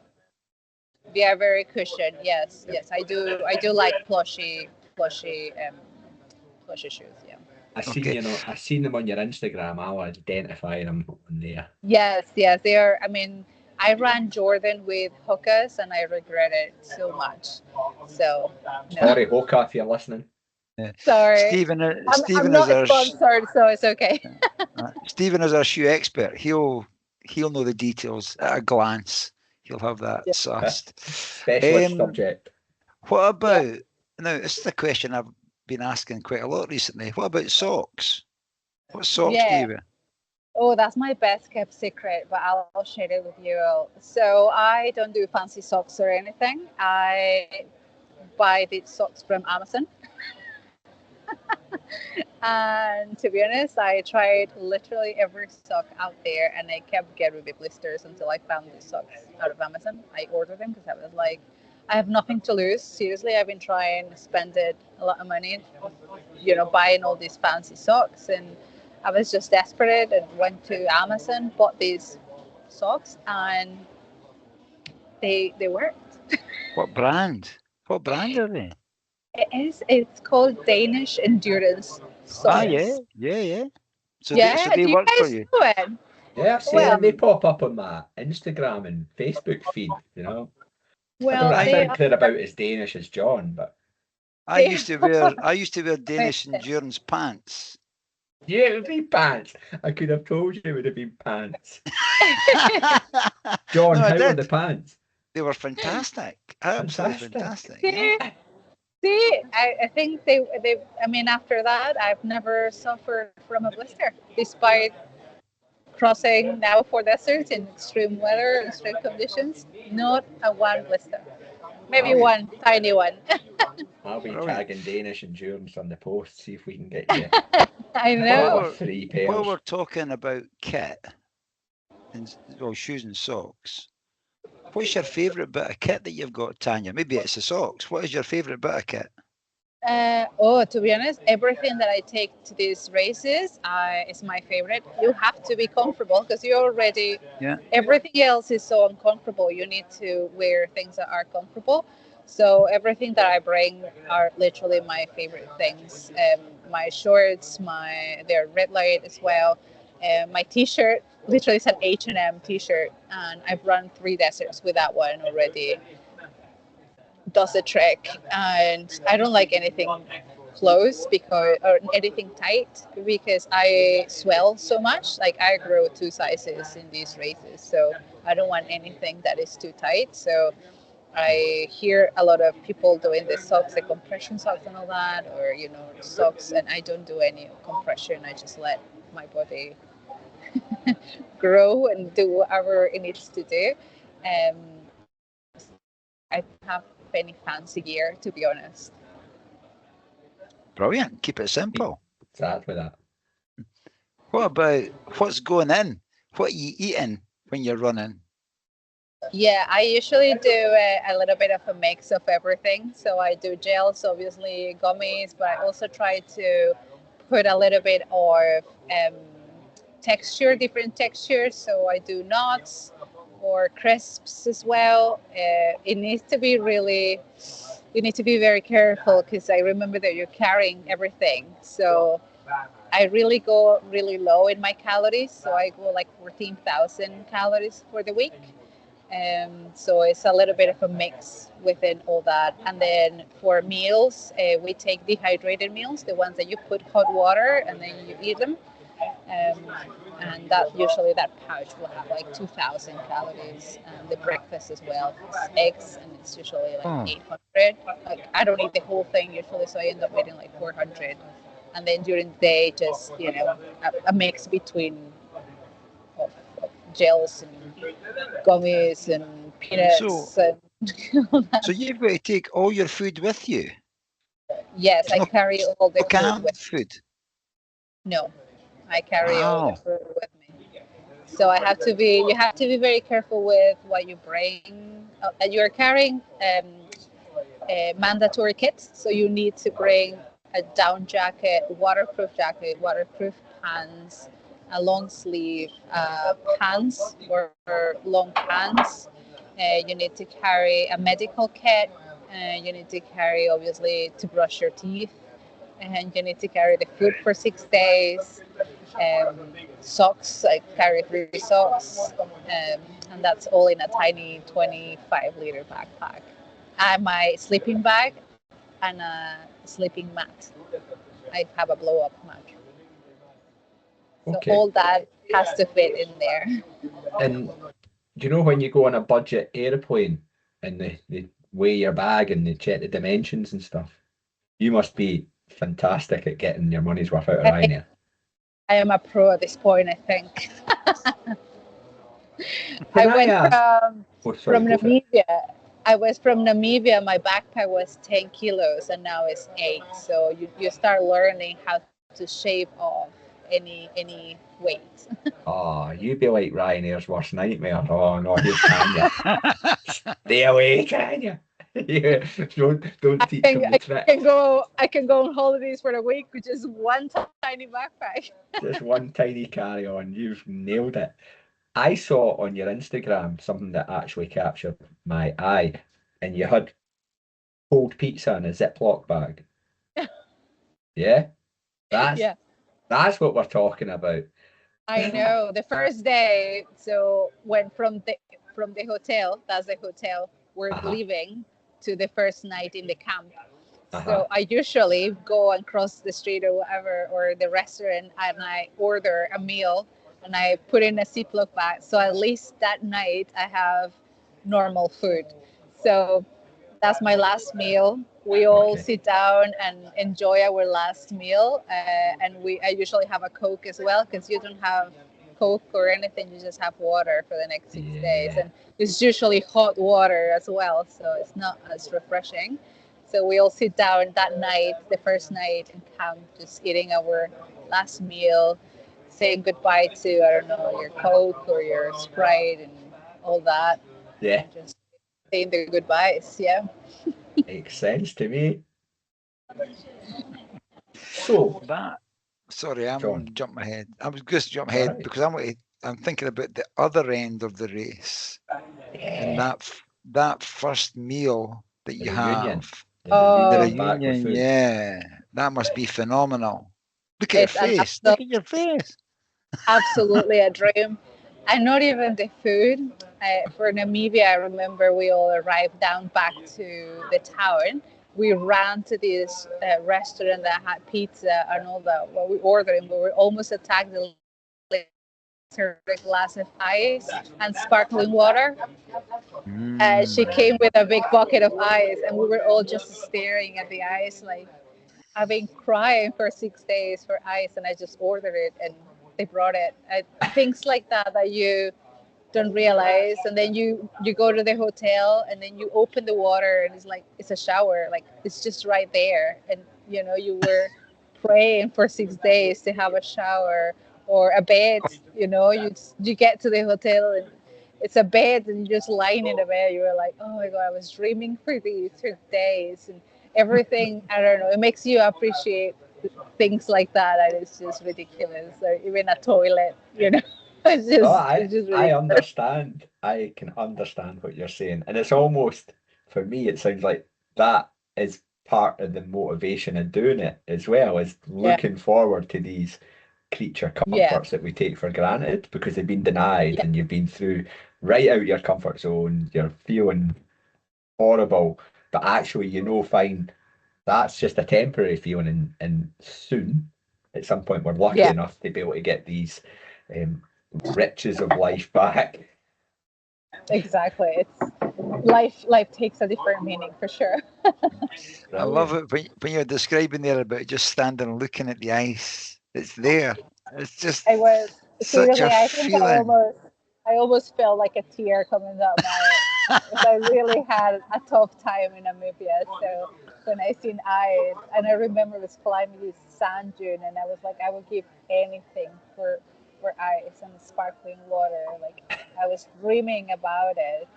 They are very cushioned. Yes, yes. I do like plushy shoes. Yeah. I seen them on your Instagram. I'll identify them on there. Yes, yes. They are. I mean, I ran Jordan with Hokas, and I regret it so much. So no. Sorry, Hoka, if you're listening. Yeah. Sorry. Stephen I'm not sponsored, so it's okay. Stephen is our shoe expert. He'll know the details at a glance. He'll have that sussed. Specialist subject. What about now? This is a question I've been asking quite a lot recently. What about socks? What socks do you wear? Oh, that's my best kept secret, but I'll share it with you. So I don't do fancy socks or anything. I buy these socks from Amazon. And to be honest, I tried literally every sock out there and I kept getting the blisters until I found these socks out of Amazon. I ordered them because I was like, I have nothing to lose. Seriously, I've been trying, spending a lot of money, buying all these fancy socks. And I was just desperate and went to Amazon, bought these socks, and they worked. What brand? What brand are they? It's called Danish Endurance socks. Yeah. So yeah, they do work you for guys you. know it? Yeah, I've seen them. They pop up on my Instagram and Facebook feed, Well, I don't think they're about as Danish as John, but I used to wear Danish endurance pants. yeah, it would be pants. I could have told you it would have been pants. John, how were the pants? They were fantastic. Absolutely fantastic. See, I think they. I mean, after that, I've never suffered from a blister, despite crossing now 4 deserts in extreme weather, extreme conditions. Not a one blister. Maybe one tiny one. I'll be tagging Danish endurance on the post, see if we can get you. I know. 3 pairs. While we're talking about kit and shoes and socks, what's your favourite bit of kit that you've got, Tanya? Maybe it's the socks. What is your favourite bit of kit? To be honest, everything that I take to these races is my favorite. You have to be comfortable because you already, Yeah. everything else is so uncomfortable. You need to wear things that are comfortable. So everything that I bring are literally my favorite things. My shorts, they're red light as well. My T-shirt, literally, it's an H&M T-shirt, and I've run 3 deserts with that one already. Does the trick, and I don't like anything close because or anything tight because I swell so much. Like I grow 2 sizes in these races, so I don't want anything that is too tight. So I hear a lot of people doing the socks, the compression socks and all that, or socks, and I don't do any compression. I just let my body grow and do whatever it needs to do. Um, I don't have any fancy gear, to be honest. Brilliant. Keep it simple. Exactly that. What about what's going in? What are you eating when you're running? Yeah, I usually do a little bit of a mix of everything. So I do gels, obviously gummies, but I also try to put a little bit of different textures. So I do nuts or crisps as well. It needs to be really, you need to be very careful because I remember that you're carrying everything. So I really go really low in my calories. So I go like 14,000 calories for the week. So it's a little bit of a mix within all that. And then for meals, we take dehydrated meals, the ones that you put hot water and then you eat them. Um, and that usually that pouch will have like 2,000 calories. And the breakfast as well, it's eggs, and it's usually like 800. Like I don't eat the whole thing usually, so I end up eating like 400. And then during the day, just a mix between of gels and gummies and peanuts So, and all that. so you've got to take all your food with you. Yes, There's I carry all the no food canned with. food. No, I carry all the Wow. food with me. So I have to be. You have to be very careful with what you bring. You're carrying a mandatory kit, so you need to bring a down jacket, waterproof pants, a long sleeve pants or long pants. You need to carry a medical kit. You need to carry, obviously, to brush your teeth, and you need to carry the food for 6 days. Socks, I carry 3 socks, and that's all in a tiny 25-liter backpack. And my sleeping bag and a sleeping mat. I have a blow-up mat. So Okay. all that has to fit in there. And do you know when you go on a budget airplane and they weigh your bag and they check the dimensions and stuff? You must be fantastic at getting your money's worth out of I think Ryanair. I am a pro at this point, I think. Can I I went ask? Oh, sorry, from go for it. Namibia. I was from Namibia. My backpack was 10 kilos, and now it's 8. So you start learning how to shave off any weight. Oh, you'd be like Ryanair's worst nightmare. Oh no, here's Tanya. Stay away, Tanya. Yeah, don't teach him the tricks. I can go on holidays for a week with just one tiny backpack. Just one tiny carry on. You've nailed it. I saw on your Instagram something that actually captured my eye, and you had cold pizza in a Ziploc bag. Yeah, that's Yeah, that's what we're talking about. I know. The first day, so when from the hotel, that's the hotel, we're Uh-huh. leaving to the first night in the camp. Uh-huh. So I usually go and cross the street or whatever, or the restaurant, and I order a meal and I put in a Ziploc bag. So at least that night I have normal food. So that's my last meal. We all Okay. sit down and enjoy our last meal, and I usually have a Coke as well because you don't have Coke or anything. You just have water for the next 6 days, Yeah. and it's usually hot water as well, so it's not as refreshing. So we all sit down that night, the first night in camp, just eating our last meal, saying goodbye to, I don't know, your Coke or your Sprite and all that, Yeah. and just saying the goodbyes. Yeah. Makes sense to me. So That, sorry, John, jumping ahead. I was just jump ahead right. because I'm thinking about the other end of the race and Yeah, that first meal that the you reunion, have, the the Oh, reunion back with reunion. food. Yeah, that must be phenomenal. Look at your it's an face. Look at your face. absolutely a dream. And not even the food. For Namibia, I remember we all arrived down back to the town. We ran to this restaurant that had pizza and all that. What we ordered, and we were almost attacked. The served a glass of ice and sparkling water. She Mm. came with a big bucket of ice, and we were all just staring at the ice. Like, I've been crying for 6 days for ice, and I just ordered it, and they brought it. Things like that that you don't realize, and then you go to the hotel, and then you open the water, and it's like it's a shower, like it's just right there, and you were praying for 6 days to have a shower or a bed. You get to the hotel, and it's a bed, and you're just lying in the bed. You were like, oh my god, I was dreaming for these for days, and everything. I don't know, it makes you appreciate things like that, and it's just ridiculous. Or even a toilet, it's Oh, just I it's just I ridiculous. understand. I can understand what you're saying, and it's almost for me. It sounds like that is part of the motivation in doing it as well, is Yeah, looking forward to these creature yeah, comforts that we take for granted because they've been denied, yeah, and you've been through right out your comfort zone. You're feeling horrible, but actually, fine. That's just a temporary feeling, and soon, at some point, we're lucky yeah. enough to be able to get these um, riches of life back. Exactly. It's life takes a different meaning for sure. I love Brilliant. it when you're describing there about just standing and looking at the ice. It's there. It's just I was such seriously, a I think feeling. I almost felt like a tear coming down my because I really had a tough time in Namibia. So when I seen ice, and I remember I was climbing this sand dune, and I was like, I would give anything for ice and sparkling water. Like, I was dreaming about it,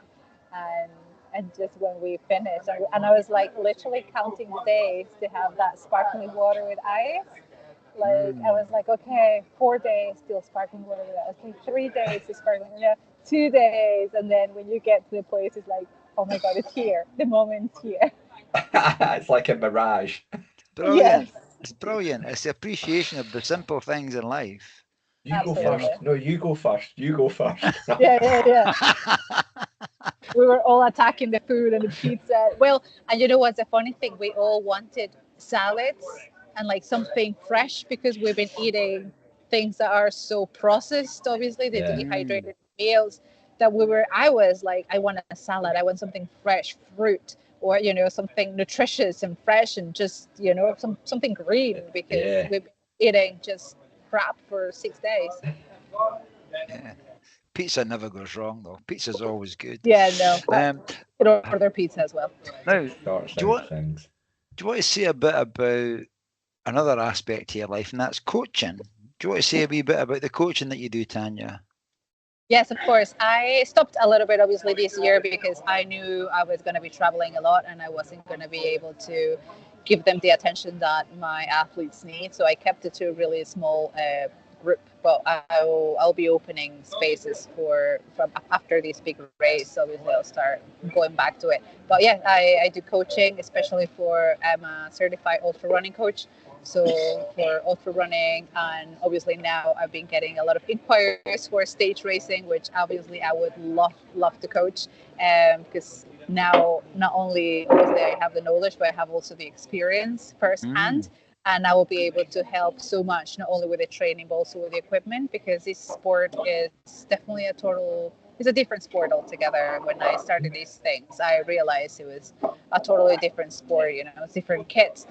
and just when we finished, and I was like literally counting the days to have that sparkling water with ice. Like, I was Mm. like, okay, 4 days still sparkling water with ice. Okay, 3 days is sparkling water. 2 days, and then when you get to the place, it's like, oh my god, it's here. The moment's here. It's like a mirage. Yes, Brilliant. It's brilliant. It's the appreciation of the simple things in life. You go You know. absolutely. first. No, you go first. You go first. Yeah, yeah, yeah. We were all attacking the food and the pizza. Well, and you know what's the funny thing? We all wanted salads and like something fresh because we've been eating things that are so processed, obviously, the Yeah. Mm. dehydrated meals that I was like, I want a salad, I want something fresh, fruit, or something nutritious and fresh, and just something green, because Yeah. we've been eating just crap for 6 days. Yeah. Pizza never goes wrong though. Pizza's always good. Yeah, no, I Um, could order pizza as well. now, Sorts do you out want things. do you want to say a bit about another aspect to your life, and that's coaching? Do you want to say a wee bit about the coaching that you do, Tanya? Yes, of course. I stopped a little bit, obviously, this year because I knew I was going to be traveling a lot, and I wasn't going to be able to give them the attention that my athletes need. So I kept it to a really small group. But I'll be opening spaces from after this big race. Obviously, I'll start going back to it. But yeah, I do coaching, especially I'm a certified ultra running coach. So for ultra running, and obviously now I've been getting a lot of inquiries for stage racing, which obviously I would love to coach, because now not only obviously I have the knowledge, but I have also the experience Mm. firsthand, and I will be able to help so much, not only with the training but also with the equipment, because this sport is definitely it's a different sport altogether. When I started these things, I realized it was a totally different sport. It's different kits,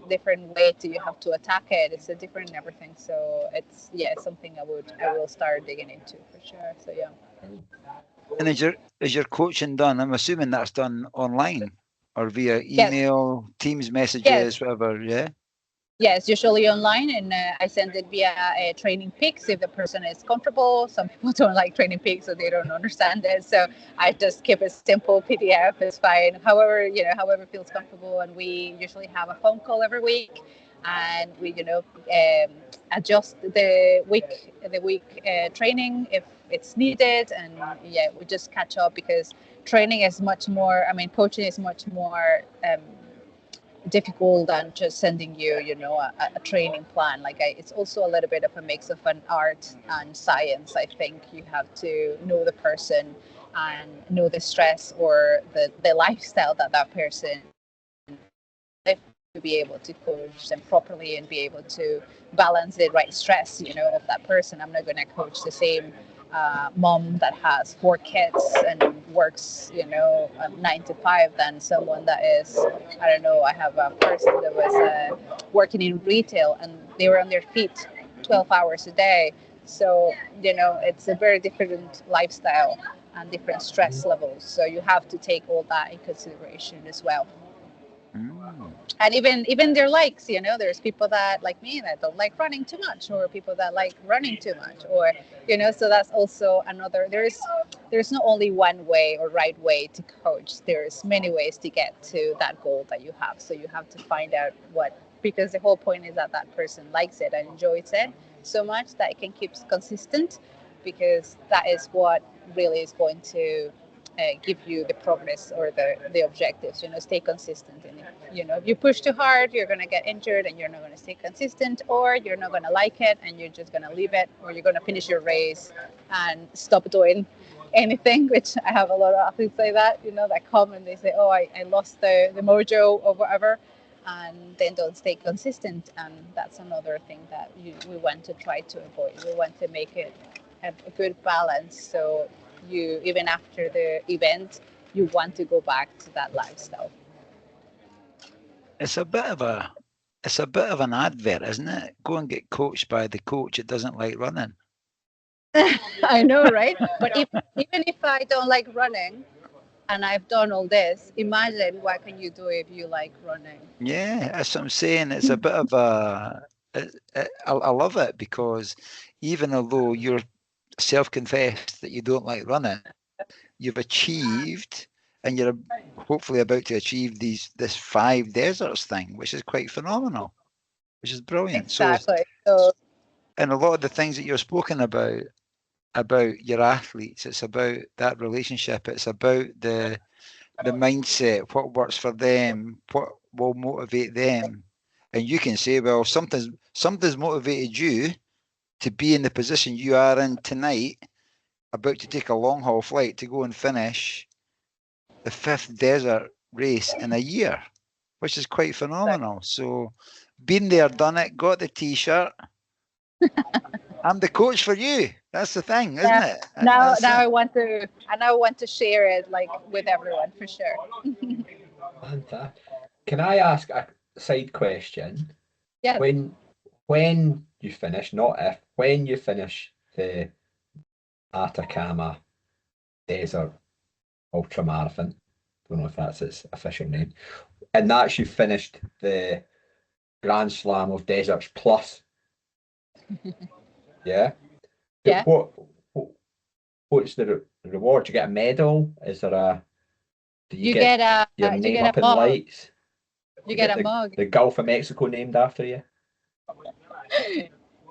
different way to you have to attack it. It's a different everything. So it's something I will start digging into for sure. So yeah. And is your coaching done? I'm assuming that's done online or via Yes. email, Teams Yes. messages, whatever. Yeah. Yes, usually online, and I send it via training peaks if the person is comfortable. Some people don't like training peaks, so they don't understand it. So I just keep a simple PDF. It's fine. However, however feels comfortable. And we usually have a phone call every week, and we, adjust the week training if it's needed. And yeah, we just catch up because training is much more. I mean, coaching is much more. Difficult than just sending you, a training plan. It's also a little bit of a mix of an art and science. I think you have to know the person and know the stress or the lifestyle that person to be able to coach them properly and be able to balance the right stress, of that person. I'm not going to coach the same mom that has 4 kids and works, 9 to 5 than someone that is, I don't know. I have a person that was working in retail and they were on their feet 12 hours a day. So, it's a very different lifestyle and different stress levels. So you have to take all that in consideration as well. And even their likes, there's people that like me that don't like running too much, or people that like running too much, or so that's also another. There's not only one way or right way to coach. There's many ways to get to that goal that you have. So you have to find out because the whole point is that person likes it and enjoys it so much that it can keep consistent, because that is what really is going to give you the progress or the objectives. Stay consistent. And if you push too hard, you're going to get injured and you're not going to stay consistent, or you're not going to like it and you're just going to leave it, or you're going to finish your race and stop doing anything, which I have a lot of athletes say that come and they say, oh, I lost the mojo or whatever, and then don't stay consistent. And that's another thing that we want to try to avoid. We want to make it have a good balance, so you, even after the event, you want to go back to that lifestyle. It's a bit of an advert, isn't it? Go and get coached by the coach that doesn't like running. I know, right? But even if I don't like running and I've done all this, imagine what can you do if you like running? Yeah, that's what I'm saying. It's a bit of I love it, because even although you're self-confessed that you don't like running, you've achieved, and you're hopefully about to achieve this 5 deserts thing, which is quite phenomenal, which is brilliant. Exactly. And a lot of the things that you're spoken about your athletes, it's about that relationship. It's about the mindset, what works for them, what will motivate them. And you can say, well, something's motivated you to be in the position you are in tonight, about to take a long haul flight to go and finish the 5th desert race in a year, which is quite phenomenal. So been there, done it, got the t-shirt. I'm the coach for you. That's the thing, isn't it? Now I want to share it with everyone, for sure. Can I ask a side question? Yeah. When you finish, not if, when you finish the Atacama Desert Ultramarathon, don't know if that's its official name, and that's you finished the Grand Slam of Deserts Plus. Yeah. Yeah. What's the reward? Do you get a medal? Is there do you get your name up in lights? You get a mug. The Gulf of Mexico named after you.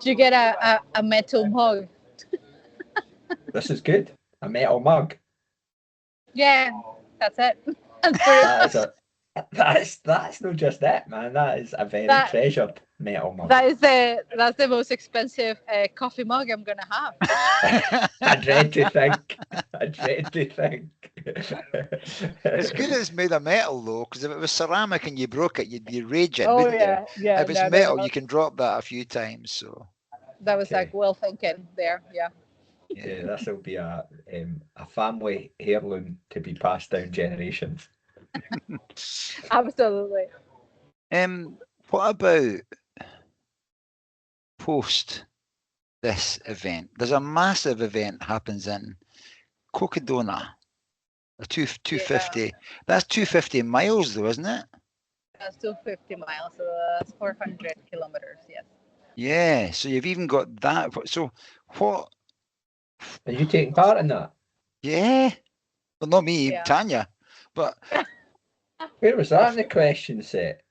Do you get a metal mug? This is good. A metal mug. Yeah, that's it. That's not just it, man. That is a very treasured metal mug. That's the most expensive coffee mug I'm gonna have. I dread to think. It's good it's made of metal, though, because if it was ceramic and you broke it, you'd be raging, wouldn't you? Yeah. If it's metal, you can drop that a few times. So that was well thinking there. Yeah. Yeah, this will be a family heirloom to be passed down generations. Absolutely. What about post this event? There's a massive event happens in Cocodona, a 250. That's 250 miles, though, isn't it? That's 250 miles, so that's 400 kilometers. Yes. Yeah, so you've even got that. So what? Are you taking part in that? Yeah, well, not me, Yeah. Tanya, but Where was that in the question set?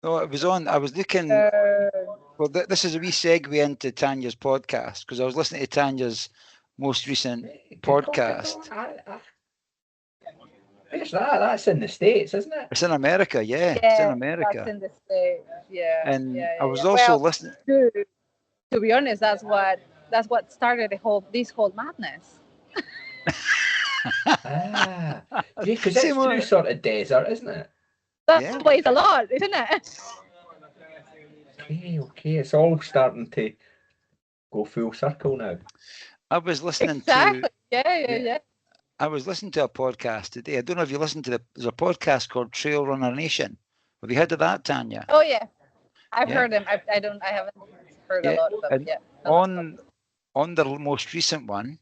no, it was on. I was looking. Well, this is a wee segue into Tanya's podcast because I was listening to Tanya's most recent podcast. Where's that? That's in the States, isn't it? It's in America, yeah. It's in Yeah, that's America. in the States. Yeah. And yeah, I was yeah. also Well, listening. to be honest, that's what started this whole madness. Ah, because See, it's well, through sort of desert, isn't it? That Yeah. plays a lot, isn't it? Okay, it's all starting to go full circle now. I was listening Exactly. to. Yeah. I was listening to a podcast today. I don't know if you listened to there's a podcast called Trail Runner Nation. Have you heard of that, Tanya? Oh yeah, I've Yeah. heard them. I haven't heard Yeah, a lot of them. and Yeah. on the most recent one,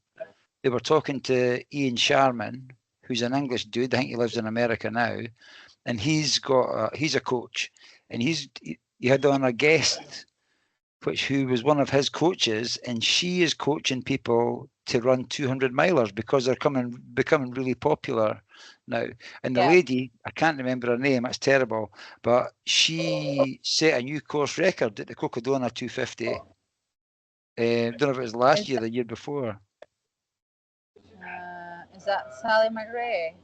they were talking to Ian Sharman, who's an English dude. I think he lives in America now, and he's a coach, and he had on a guest, who was one of his coaches, and she is coaching people to run 200 milers because they're becoming really popular now. And the lady, I can't remember her name, it's terrible, but she set a new course record at the Cocodona 250. Don't know if it was last year, the year before. Is that Sally McRae?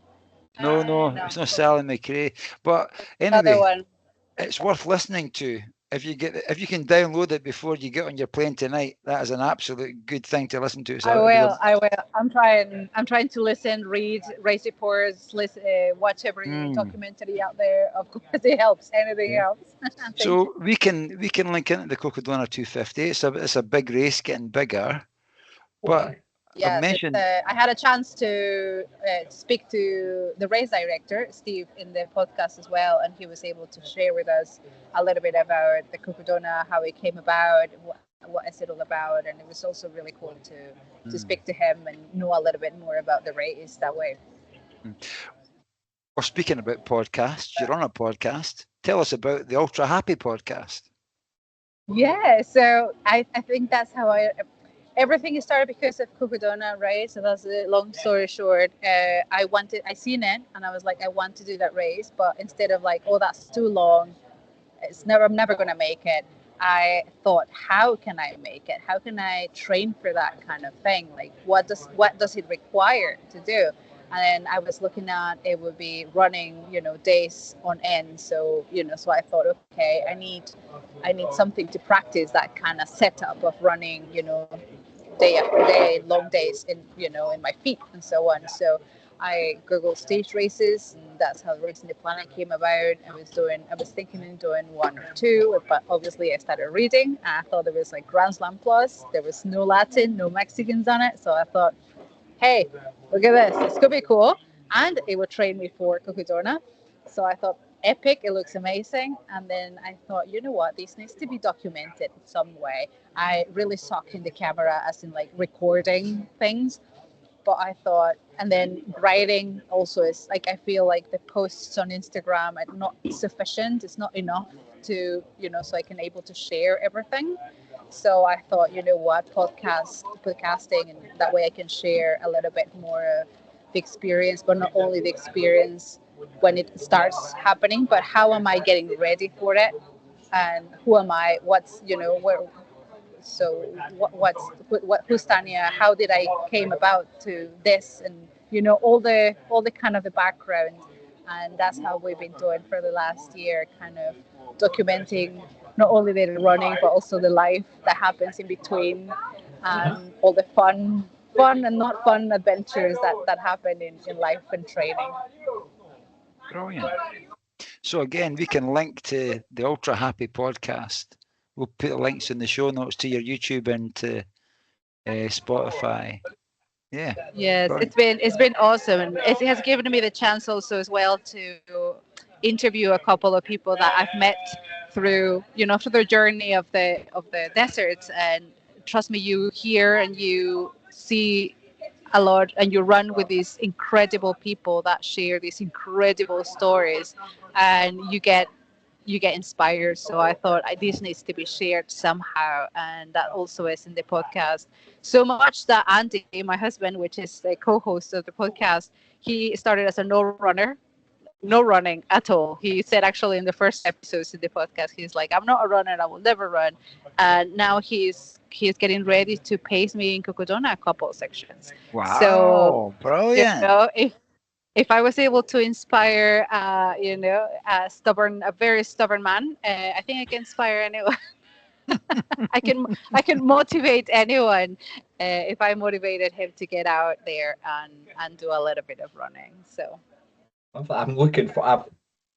No, it's not Sally McRae. But Another anyway, one. it's worth listening to. If you can download it before you get on your plane tonight, that is an absolute good thing to listen to. So I will. I'm trying to listen, read race reports, watch every documentary out there. Of course, it helps. Anything helps. So we can link into the Cocodona 250. It's a big race, getting bigger. But yeah, I had a chance to speak to the race director, Steve, in the podcast as well, and he was able to share with us a little bit about the Cocodona, how it came about, what is it all about, and it was also really cool to speak to him and know a little bit more about the race that way. Or speaking about podcasts, you're on a podcast. Tell us about the Ultra Happy podcast. Yeah, so I think that's how everything started because of Cocodona, right? So that's a long story short. I seen it and I was like, I want to do that race, but instead of like, oh, that's too long, I'm never gonna make it. I thought, how can I make it? How can I train for that kind of thing? Like, what does it require to do? And I was looking at it would be running, days on end. So, so I thought, okay, I need something to practice that kind of setup of running, day after day, long days in my feet and so on. So I Googled stage races, and that's how Racing the Planet came about. I was thinking of doing one or two, but obviously I started reading, and I thought there was like Grand Slam Plus. There was no Latin, no Mexicans on it. So I thought, hey, look at this. This could be cool. And it would train me for Cocodona. So I thought, epic. It looks amazing. And then I thought, you know what? This needs to be documented in some way. I really suck in the camera, as in like recording things. But I thought, and then writing also is like, I feel like the posts on Instagram are not sufficient. It's not enough to, so I can able to share everything. So I thought, you know what, podcasting, and that way I can share a little bit more of the experience, but not only the experience when it starts happening, but how am I getting ready for it, and who am I? What's where? So who's Tania? How did I came about to this, and all the kind of the background, and that's how we've been doing for the last year, kind of documenting not only the running but also the life that happens in between, and all the fun and not fun adventures that happen in life and training. Brilliant. So again, we can link to the Ultra Happy podcast. We'll put the links in the show notes to your YouTube and to Spotify. Yeah. Yes, brilliant. it's been awesome, and it has given me the chance also as well to interview a couple of people that I've met through through their journey of the desert. And trust me, you hear and you see a lot, and you run with these incredible people that share these incredible stories, and you get inspired. So I thought this needs to be shared somehow, and that also is in the podcast. So much that Andy, my husband, which is the co-host of the podcast, he started as a no runner, no running at all. He said actually in the first episodes of the podcast, he's like, "I'm not a runner. I will never run." And now he's getting ready to pace me in Cocodona a couple of sections. So Wow, brilliant. If I was able to inspire, a very stubborn man, I think I can inspire anyone. I can motivate anyone if I motivated him to get out there and do a little bit of running. So I'm looking for. I've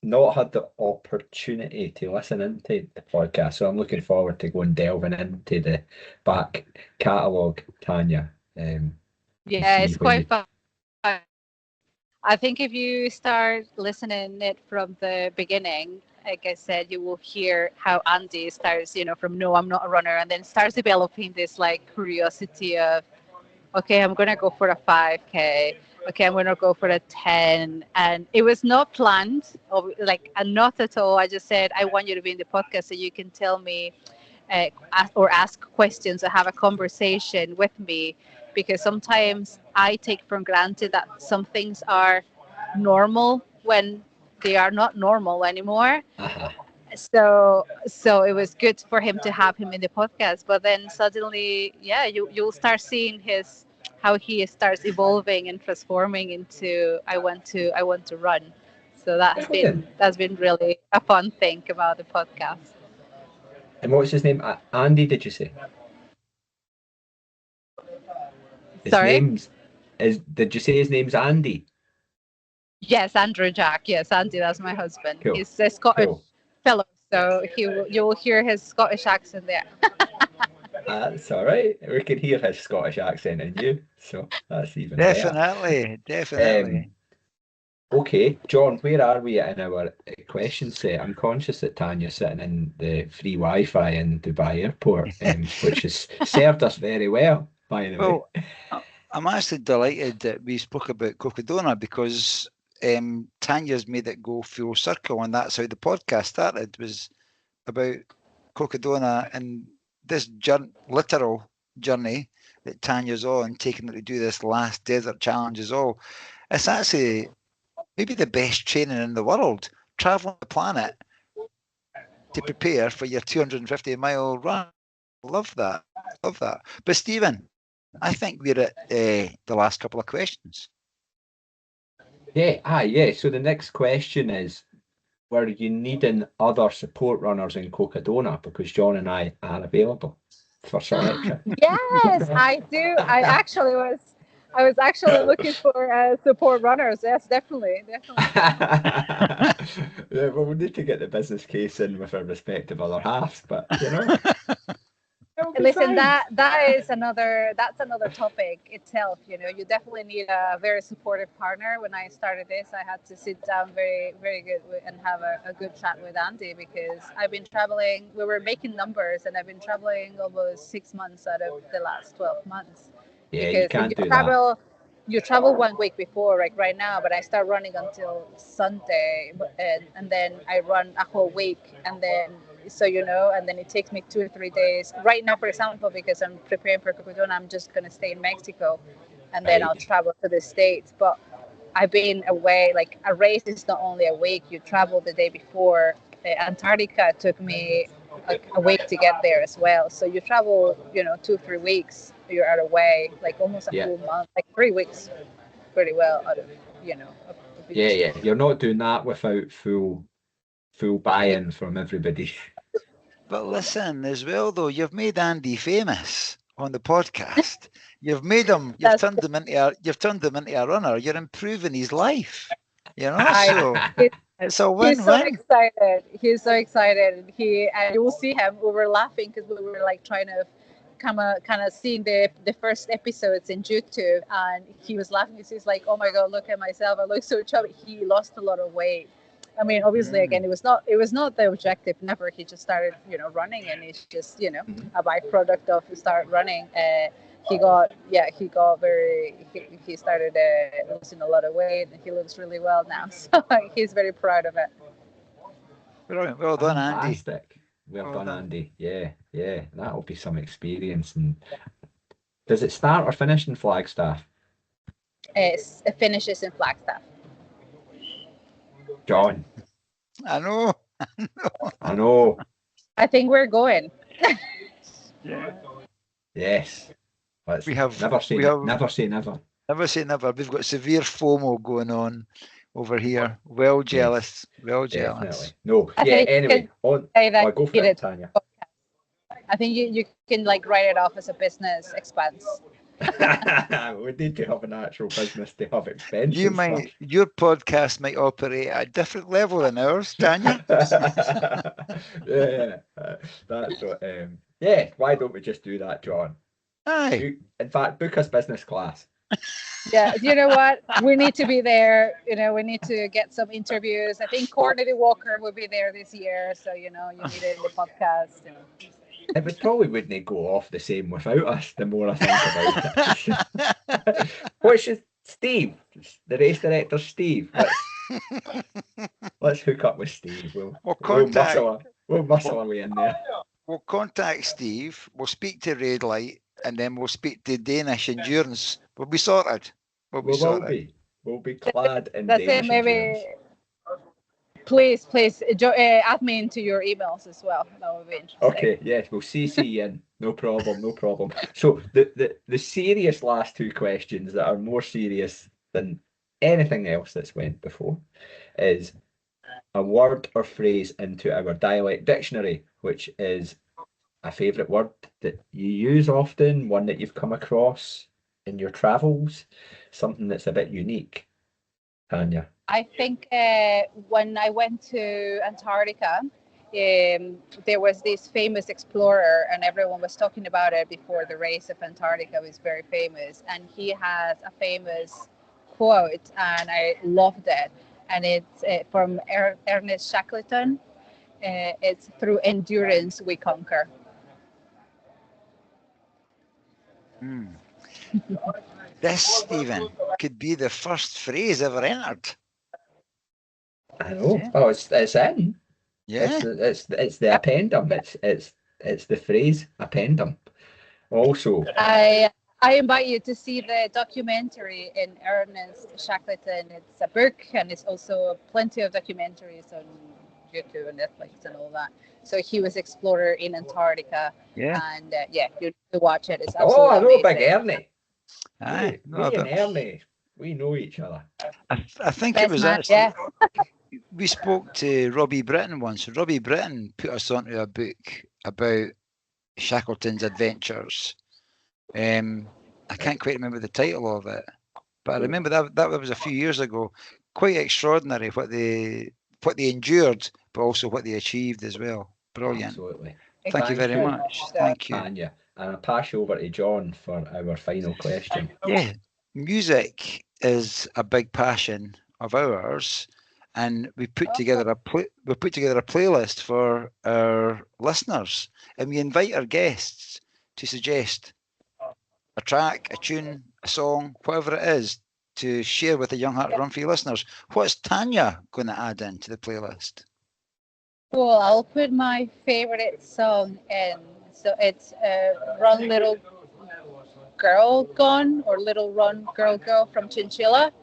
not had the opportunity to listen into the podcast, so I'm looking forward to going delving into the back catalogue, Tanya. yeah, it's quite fun. I think if you start listening it from the beginning, like I said, you will hear how Andy starts, from no, I'm not a runner, and then starts developing this like curiosity of, okay, I'm gonna go for a 5K. Okay, I'm gonna go for a 10, and it was not planned, or not at all. I just said I want you to be in the podcast so you can tell me, ask questions or have a conversation with me, because sometimes I take for granted that some things are normal when they are not normal anymore. Uh-huh. So it was good for him to have him in the podcast. But then suddenly, yeah, you'll start seeing how he starts evolving and transforming into I want to run. So that's been really a fun thing about the podcast. And what's his name? Andy, did you say? His Sorry? Did you say his name's Andy? Yes, Andrew Jack. Yes, Andy, that's my husband. Cool. He's a Scottish Cool. fellow, so you will hear his Scottish accent there. That's all right. We can hear his Scottish accent in you, so that's even Definitely. better. Okay, John, where are we in our question set? I'm conscious that Tanya's sitting in the free Wi-Fi in Dubai Airport, which has served us very well, by the way. Well, I'm actually delighted that we spoke about Cocodona, because Tanya's made it go full circle, and that's how the podcast started, was about Cocodona and this literal journey that Tanya's on, taking her to do this last desert challenge is all. It's actually maybe the best training in the world, traveling the planet to prepare for your 250-mile run. Love that. But Stephen, I think we're at the last couple of questions. Yeah. So the next question is, were you needing other support runners in Cocodona? Because John and I are available for selection. Yes, I do. I was actually looking for support runners. Yes, definitely. Yeah, well, we need to get the business case in with our respective other halves, but Listen, that's another topic itself. You definitely need a very supportive partner. When I started this, I had to sit down very, very good and have a good chat with Andy, because I've been traveling. We were making numbers, and I've been traveling almost 6 months out of the last 12 months. yeah, Because you can't if do that. you travel 1 week before, like right now, but I start running until Sunday, and then I run a whole week, and then and then it takes me 2 or 3 days. Right now, for example, because I'm preparing for Cocodona, I'm just going to stay in Mexico, and then I'll travel to the States. But I've been away, like a race is not only a week, you travel the day before. Antarctica took me like a week to get there as well. So you travel, 2 or 3 weeks, you're out away, like almost a full month, like 3 weeks, pretty well out of, Yeah. You're not doing that without full buy-in from everybody. But listen, as well though, you've made Andy famous on the podcast. You've made him. You've turned him into a runner. You're improving his life. So it's a win-win. He's so excited. And you will see him. We were laughing because we were like trying to kind of seeing the first episodes in YouTube, and he was laughing. He's like, "Oh my God, look at myself! I look so chubby." He lost a lot of weight. I mean, obviously, again, it was not the objective. Never. He just started, running, and it's just, a byproduct of start running. He started losing a lot of weight, and he looks really well now. So he's very proud of it. Brilliant. Well done, Andy. Fantastic. Well Well done, done. Andy. Yeah, yeah, that'll be some experience. And does it start or finish in Flagstaff? It finishes in Flagstaff. John, I know. I know. I think we're going. Yeah. Yes. Let's We have never say never say never. never say never. We've got severe FOMO going on over here. Well jealous. Well jealous. Definitely. No. I Yeah, think you anyway. can On say that go for you it, did. Tanya. I think you can like write it off as a business expense. We need to have an actual business to have expenses. Your podcast might operate at a different level than ours, Tanya. Yeah, that's what. Yeah, why don't we just do that, John? Aye. In fact, book us business class. Yeah, you know what? We need to be there. You know, we need to get some interviews. I think Courtney Walker will be there this year, so you know, you need it in the podcast. You know. It probably wouldn't go off the same without us. The more I think about it. What's your Steve? The race director, Steve. Let's hook up with Steve. We'll muscle our way in there. We'll contact Steve. We'll speak to Red Light, and then we'll speak to Danish Endurance. We'll be sorted. We'll be clad in That's Danish it. Maybe. endurance. Please, add me into your emails as well. That would be interesting. Okay, yes, we'll CC you in. No problem, no problem. So the serious last two questions that are more serious than anything else that's went before is a word or phrase into our dialect dictionary, which is a favourite word that you use often, one that you've come across in your travels, something that's a bit unique. Tanya. I think when I went to Antarctica, there was this famous explorer, and everyone was talking about it before the race of Antarctica was very famous. And he has a famous quote, and I loved it. And it's from Ernest Shackleton. It's through endurance we conquer. This, Stephen, could be the first phrase ever entered. I know. Yeah. Oh, it's in. Yeah. It's the appendum. It's the phrase appendum. Also, I invite you to see the documentary in Ernest Shackleton. It's a book, and it's also plenty of documentaries on YouTube and Netflix and all that. So he was explorer in Antarctica. Yeah. And you need to watch it. It's absolutely I know amazing. Big Ernie. Aye. Me and Ernie, we know each other. I think Best it was man, actually. yeah. We spoke to Robbie Britton once. Robbie Britton put us onto a book about Shackleton's adventures. I can't quite remember the title of it, but I remember that was a few years ago. Quite extraordinary what they endured, but also what they achieved as well. Brilliant. Absolutely. Thank you very much. Thank you. Tanya. And I'll pass you over to John for our final question. Yeah, music is a big passion of ours, and we put together a playlist for our listeners, and we invite our guests to suggest a track, a tune, a song, whatever it is, to share with the Young Heart Run Free listeners. What's Tanya going to add into the playlist? Cool. I'll put my favorite song in. So it's Run Little Girl Gone, or Little Run Girl Go from Chinchilla.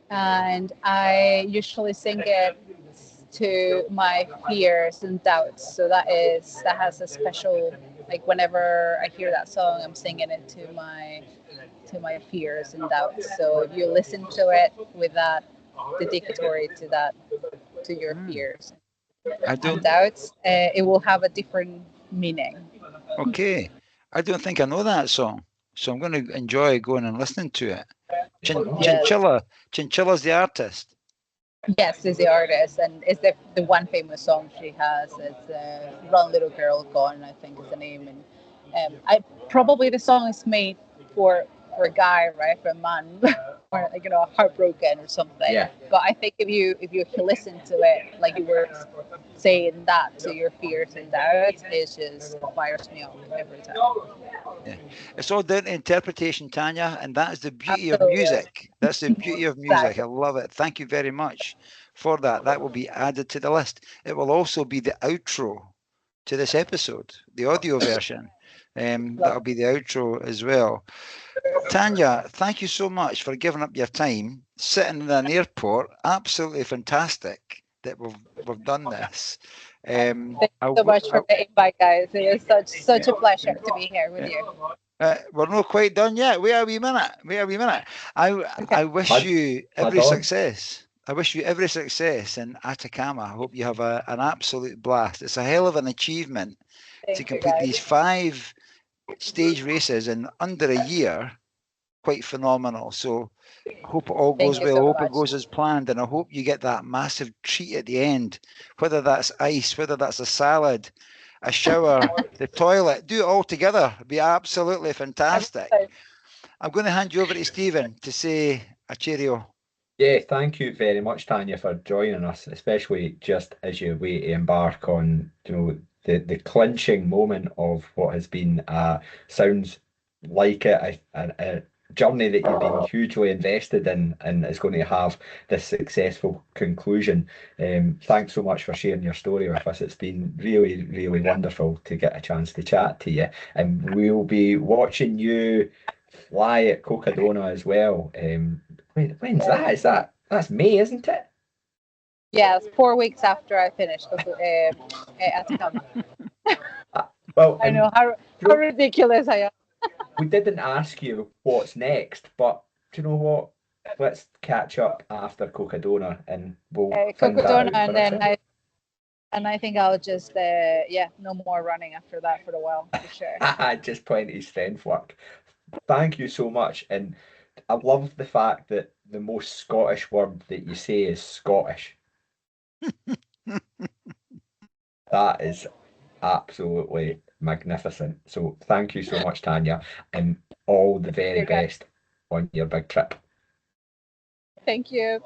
And I usually sing it to my fears and doubts. So that has a special, like, whenever I hear that song, I'm singing it to my fears and doubts. So if you listen to it with that dedicatory to your fears and doubts, it will have a different meaning. Okay. I don't think I know that song, so I'm going to enjoy going and listening to it. Chinchilla's the artist. Yes, is the artist, and it's the one famous song she has. It's "Run Little Girl Gone," I think is the name, and probably the song is made for a guy, right, for a man, or heartbroken or something. Yeah. But I think if you listen to it like you were saying that to your fears and doubts, it just fires me up every time. Yeah. It's all down to interpretation, Tanya, and that is the beauty of music. That's the beauty of music. I love it. Thank you very much for that. That will be added to the list. It will also be the outro to this episode, the audio version. That'll be the outro as well. Tania, thank you so much for giving up your time, sitting in an airport. Absolutely fantastic that we've done this. Thank you so much for the invite, guys. It was such a pleasure to be here with you. We're not quite done yet. Wait a wee minute. I wish you every success. I wish you every success in Atacama. I hope you have an absolute blast. It's a hell of an achievement to complete these 5 stage races in under a year. Quite phenomenal. So I hope it all goes well. I hope it goes as planned, and I hope you get that massive treat at the end, whether that's ice, whether that's a salad, a shower, the toilet. Do it all together. It'd be absolutely fantastic. I'm going to hand you over to Stephen to say a cheerio. Yeah, thank you very much, Tania, for joining us, especially just as you wait to embark on, the clinching moment of what has been sounds like a journey that you've been hugely invested in and is going to have this successful conclusion. Thanks so much for sharing your story with us. It's been really, really wonderful to get a chance to chat to you, and we'll be watching you fly at Cocodona as well. When's that? That's May, isn't it? Yeah, it's 4 weeks after I finished Atacama. Well, I know how ridiculous I am. We didn't ask you what's next, but do you know what? Let's catch up after Cocodona, and we'll find that out and then I think I'll just no more running after that for a while, for sure. Just plenty of strength work. Thank you so much, and I love the fact that the most Scottish word that you say is Scottish. That is absolutely magnificent. So thank you so much, Tania, and all the very best on your big trip. Thank you.